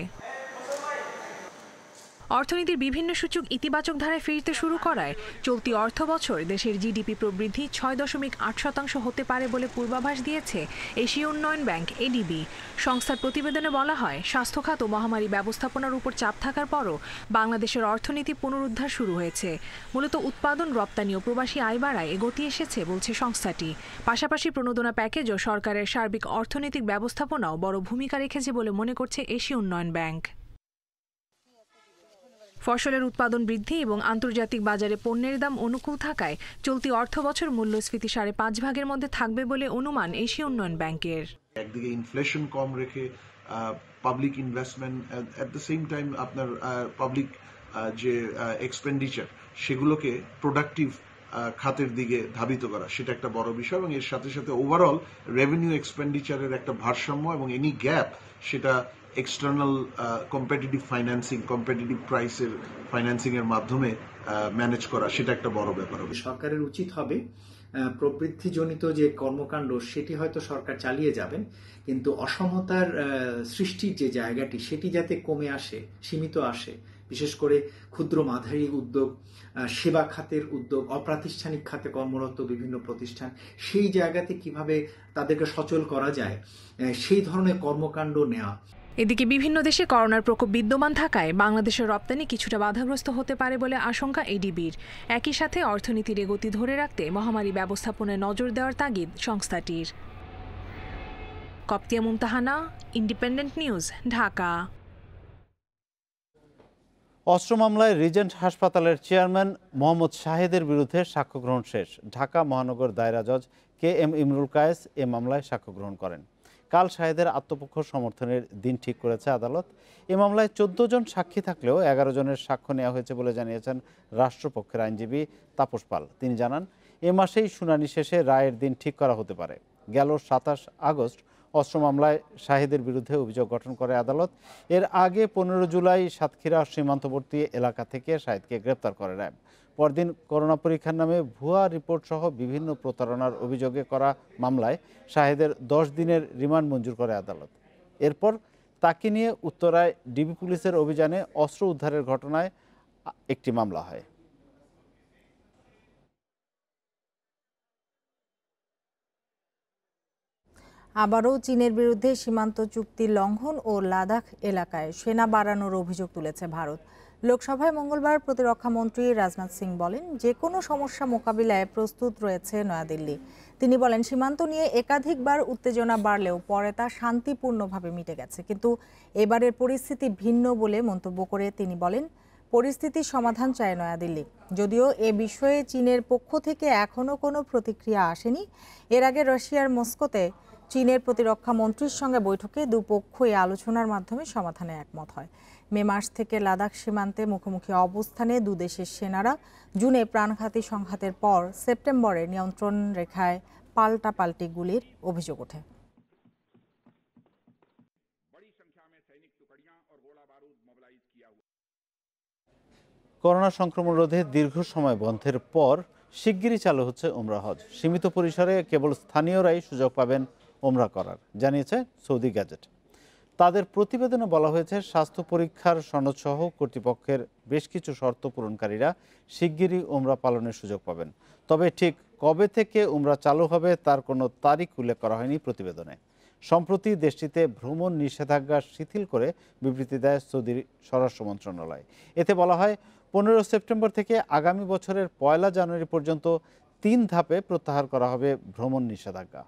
অর্থনীতির বিভিন্ন সূচক ইতিবাচক ধারায় ফিরতে শুরু করায় চলতি অর্থবছর দেশের জিডিপি প্রবৃদ্ধি 6.8% হতে পারে বলে পূর্বাভাস দিয়েছে এশীয় উন্নয়ন ব্যাংক এডিবি। সংস্থার প্রতিবেদনে বলা হয়, স্বাস্থ্য খাত ও মহামারী ব্যবস্থাপনার উপর চাপ থাকার পরও বাংলাদেশের অর্থনীতি পুনরুদ্ধার শুরু হয়েছে। মূলত উৎপাদন, রপ্তানি ও প্রবাসী আয় বাড়ায় এগোতি এসেছে বলছে সংস্থাটি। পাশাপাশি প্রণোদনা প্যাকেজ ও সরকারের সার্বিক অর্থনৈতিক ব্যবস্থাপনাও বড় ভূমিকা রেখেছে বলে মনে করছে এশীয় উন্নয়ন ব্যাংক। ফসলের উৎপাদন বৃদ্ধি এবং আন্তর্জাতিক বাজারে পণ্যের দাম অনুকূল থাকায় চলতি অর্থবছর মূল্যস্ফীতি 5.5% মধ্যে থাকবে বলে অনুমান এশীয় উন্নয়ন ব্যাংকের। একদিকে ইনফ্লেশন কম রেখে public investment at the same time আপনার পাবলিক যে এক্সপেন্ডিচার সেগুলোকে প্রোডাক্টিভ খাতের দিকে ধাবিত করা, সেটা একটা বড় বিষয়। এবং এর সাথে সাথে ওভারঅল রেভিনিউ এক্সপেন্ডিচারের একটা ভারসাম্য এবং এনি গ্যাপ সেটা এক্সটার্নাল কম্পিটিটিভ ফাইন্যান্সিং, কম্পিটিটিভ প্রাইসের ফাইন্যান্সিং এর মাধ্যমে ম্যানেজ করা, সেটা একটা বড় ব্যাপার হবে। সরকারের উচিত হবে প্রবৃদ্ধিজনিত যে কর্মকাণ্ড সেটি হয়তো সরকার চালিয়ে যাবেন, কিন্তু অসমতার সৃষ্টির যে জায়গাটি সেটি যাতে কমে আসে, সীমিত আসে, বিশেষ করে ক্ষুদ্র মাঝারি উদ্যোগ, সেবা খাতের উদ্যোগ, অপ্রাতিষ্ঠানিক খাতে কর্মরত বিভিন্ন প্রতিষ্ঠান, সেই জায়গাতে কিভাবে তাদেরকে সচল করা যায় সেই ধরনের কর্মকাণ্ড নেওয়া। এদিকে বিভিন্ন দেশে করোনার প্রকোপ বিদ্যমান থাকায় বাংলাদেশের রপ্তানি কিছুটা বাধাগ্রস্ত হতে পারে বলে আশঙ্কা এডিবির। একই সাথে অর্থনীতির গতি ধরে রাখতে মহামারী ব্যবস্থাপনায় নজর দেওয়ার তাগিদ সংস্থাটির। কপ্তিয়া মুমতাহানা, ইন্ডিপেন্ডেন্ট নিউজ, ঢাকা। অস্ত্র মামলায় রিজেন্ট হাসপাতালের চেয়ারম্যান মোহাম্মদ শাহেদের বিরুদ্ধে সাক্ষ্য গ্রহণ শেষ। ঢাকা মহানগর দায়রা জজ KM ইমরুল কায়েস এ মামলায় সাক্ষ্য গ্রহণ করেন। কাল শাহেদের আত্মপক্ষ সমর্থনের দিন ঠিক করেছে আদালত। এ মামলায় 14 জন সাক্ষী থাকলেও 11 জনের সাক্ষ্য নেওয়া হয়েছে বলে জানিয়েছেন রাষ্ট্রপক্ষের আইনজীবী তাপস পাল। তিনি জানান, এ মাসেই শুনানি শেষে রায়ের দিন ঠিক করা হতে পারে। গেল 27 আগস্ট অস্ত্র মামলায় শাহেদের বিরুদ্ধে অভিযোগ গঠন করে আদালত। এর আগে 15 জুলাই সাতক্ষীরা সীমান্তবর্তী এলাকা থেকে শাহেদকে গ্রেপ্তার করে র্যাব। পরদিন করোনা পরীক্ষার নামে ভুয়া রিপোর্ট সহ বিভিন্ন প্রতারণার অভিযোগে করা মামলায় শাহেদের 10 দিনের রিমান্ড মঞ্জুর করে আদালত। এরপর তাকে নিয়ে উত্তরায় ডিবি পুলিশের অভিযানে অস্ত্র উদ্ধারের ঘটনায় একটি মামলা হয়। আবারও চীনের বিরুদ্ধে সীমান্ত চুক্তি লঙ্ঘন ও লাদাখ এলাকায় সেনা বাড়ানোর অভিযোগ তুলেছে ভারত। লোকসভায় মঙ্গলবার প্রতিরক্ষা মন্ত্রী রাজনাথ সিং বলেন, যে কোনো সমস্যা মোকাবিলায় প্রস্তুত রয়েছে নয়াদিল্লি। তিনি বলেন, সীমান্ত নিয়ে একাধিকবার উত্তেজনা বাড়লেও পরে তা শান্তিপূর্ণভাবে মিটে গেছে, কিন্তু এবারের পরিস্থিতি ভিন্ন বলে মন্তব্য করে তিনি বলেন, পরিস্থিতির সমাধান চায় নয়াদিল্লি। যদিও এ বিষয়ে চীনের পক্ষ থেকে এখনও কোনো প্রতিক্রিয়া আসেনি। এর আগে রাশিয়ার মস্কোতে চীনের প্রতিরক্ষা মন্ত্রীর সঙ্গে বৈঠকে দুপক্ষই আলোচনার মাধ্যমে সমাধানে একমত হয়। মে মাস থেকে লাদাখ সীমান্তে মুখোমুখি অবস্থানে দুদেশের সেনারা জুনে প্রাণঘাতী সংঘাতের পর সেপ্টেম্বরে নিয়ন্ত্রণ রেখায় পাল্টাপাল্টি গুলির অভিযোগ ওঠে। করোনা সংক্রমণ রোধে দীর্ঘ সময় বন্ধের পর শিগগিরই চালু হচ্ছে ওমরা হজ। সীমিত পরিসরে কেবল স্থানীয়রাই সুযোগ পাবেন ওমরা করার, জানিয়েছে সৌদি গ্যাজেট। তাদের প্রতিবেদনে বলা হয়েছে, স্বাস্থ্য পরীক্ষার সনদসহ কর্তৃপক্ষের বেশ কিছু শর্ত পূরণকারীরা শিগগিরই ওমরা পালনের সুযোগ পাবেন। তবে ঠিক কবে থেকে ওমরা চালু হবে তার কোনো তারিখ উল্লেখ করা হয়নি প্রতিবেদনে। সম্প্রতি দেশটিতে ভ্রমণ নিষেধাজ্ঞা শিথিল করে বিবৃতি দেয় সৌদির স্বরাষ্ট্র মন্ত্রণালয়। এতে বলা হয়, 15 সেপ্টেম্বর থেকে আগামী বছরের 1 জানুয়ারি পর্যন্ত 3 ধাপে প্রত্যাহার করা হবে ভ্রমণ নিষেধাজ্ঞা।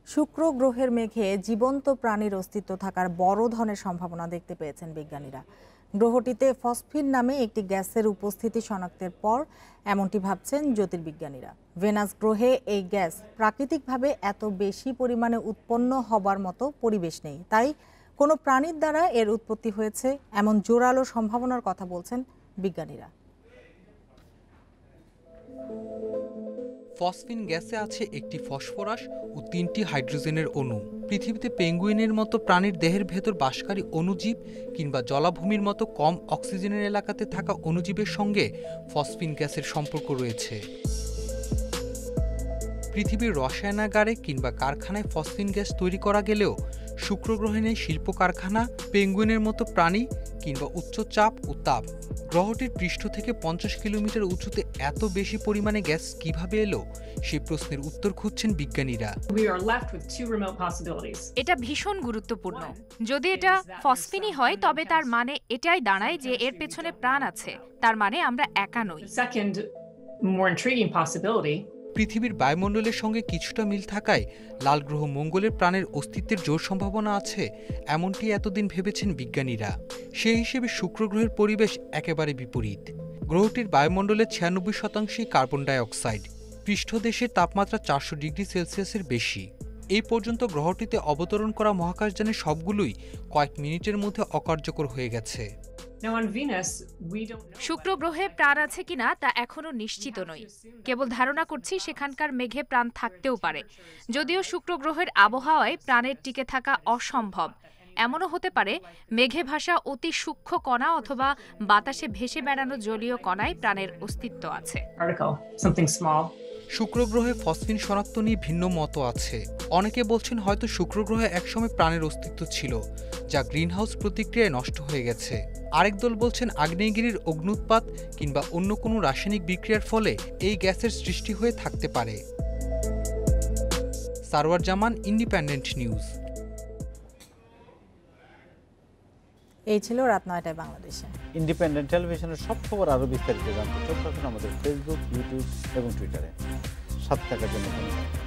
শুক্র গ্রহের মেঘে জীবন্ত প্রাণীর অস্তিত্ব থাকার বড় ধরনের সম্ভাবনা দেখতে পেয়েছেন বিজ্ঞানীরা। গ্রহটিতে ফসফিন নামে একটি গ্যাসের উপস্থিতি শনাক্তের পর এমনটি ভাবছেন জ্যোতির্বিজ্ঞানীরা। ভেনাস গ্রহে এই গ্যাস প্রাকৃতিকভাবে এত বেশি পরিমাণে উৎপন্ন হবার মতো পরিবেশ নেই, তাই কোনো প্রাণীর দ্বারা এর উৎপত্তি হয়েছে এমন জোরালো সম্ভাবনার কথা বলছেন বিজ্ঞানীরা। ফসফিন গ্যাসে আছে একটি ফসফরাস ও 3টি হাইড্রোজেনের অণু। পৃথিবীতে পেঙ্গুইনের মতো প্রাণীর দেহের ভেতর বাসকারী অণুজীব কিংবা জলাভূমির মতো কম অক্সিজেনের এলাকাতে থাকা অণুজীবের সঙ্গে ফসফিন গ্যাসের সম্পর্ক রয়েছে। পৃথিবীর রসায়নাগারে কিংবা কারখানায় ফসফিন গ্যাস তৈরি করা গেলেও শুক্র গ্রহে নেই শিল্প কারখানা, পেঙ্গুইনের মতো প্রাণী কিংবা উচ্চ চাপ ও তাপ। গ্রহটির পৃষ্ঠ থেকে 50 কিলোমিটার উঁচুতে এত বেশি পরিমাণে গ্যাস কিভাবে এলো, সেই প্রশ্নের উত্তর খুঁজছেন বিজ্ঞানীরা। এটা ভীষণ গুরুত্বপূর্ণ। যদি এটা ফসফিনই হয় তবে তার মানে এটাই দাঁড়ায় যে এর পেছনে প্রাণ আছে, তার মানে আমরা একা নই। পৃথিবীর বায়ুমণ্ডলের সঙ্গে কিছুটা মিল থাকায় লাল গ্রহ মঙ্গলের প্রাণের অস্তিত্বের জোর সম্ভাবনা আছে, এমনটি এতদিন ভেবেছেন বিজ্ঞানীরা। সেই হিসেবে শুক্র গ্রহের পরিবেশ একেবারে বিপরীত। গ্রহটির বায়ুমণ্ডলের 96% কার্বন ডাই অক্সাইড, পৃষ্ঠদেশের তাপমাত্রা 400 ডিগ্রি সেলসিয়াসের বেশি। এই পর্যন্ত গ্রহটিতে অবতরণ করা মহাকাশযানের সবগুলোই কয়েক মিনিটের মধ্যে অকার্যকর হয়ে গেছে। শুক্র গ্রহে প্রাণ আছে কিনা তা এখনো নিশ্চিত নই, কেবল ধারণা করছি সেখানকার মেঘে প্রাণ থাকতেও পারে। যদিও শুক্র গ্রহের আবহাওয়ায় প্রাণের টিকে থাকা অসম্ভব। এমনও হতে পারে মেঘে ভাসা অতি সূক্ষ্ম কণা অথবা বাতাসে ভেসে বেড়ানো জলীয় কণায় প্রাণের অস্তিত্ব আছে। শুক্র গ্রহে ফসফিন শনাক্ত নিয়ে ভিন্ন মত আছে। অনেকে বলছেন হয়তো শুক্র গ্রহে একসময় প্রাণের অস্তিত্ব ছিল, যা গ্রিনহাউস প্রতিক্রিয়ায় নষ্ট হয়ে গেছে। আরেক দল বলছেন আগ্নেয়গিরির অগ্নুৎপাত কিংবা অন্য কোনো রাসায়নিক বিক্রিয়ার ফলে এই গ্যাসের সৃষ্টি হয়ে থাকতে পারে। সারওয়ার জামান, ইন্ডিপেন্ডেন্ট নিউজ। এই ছিল রাত 9টায় বাংলাদেশে। ইন্ডিপেন্ডেন্ট টেলিভিশনের সব খবর আরও বিস্তারিত জানতে চোখ রাখুন আমাদের ফেসবুক, ইউটিউব এবং টুইটারে। সাথে থাকার জন্য ধন্যবাদ।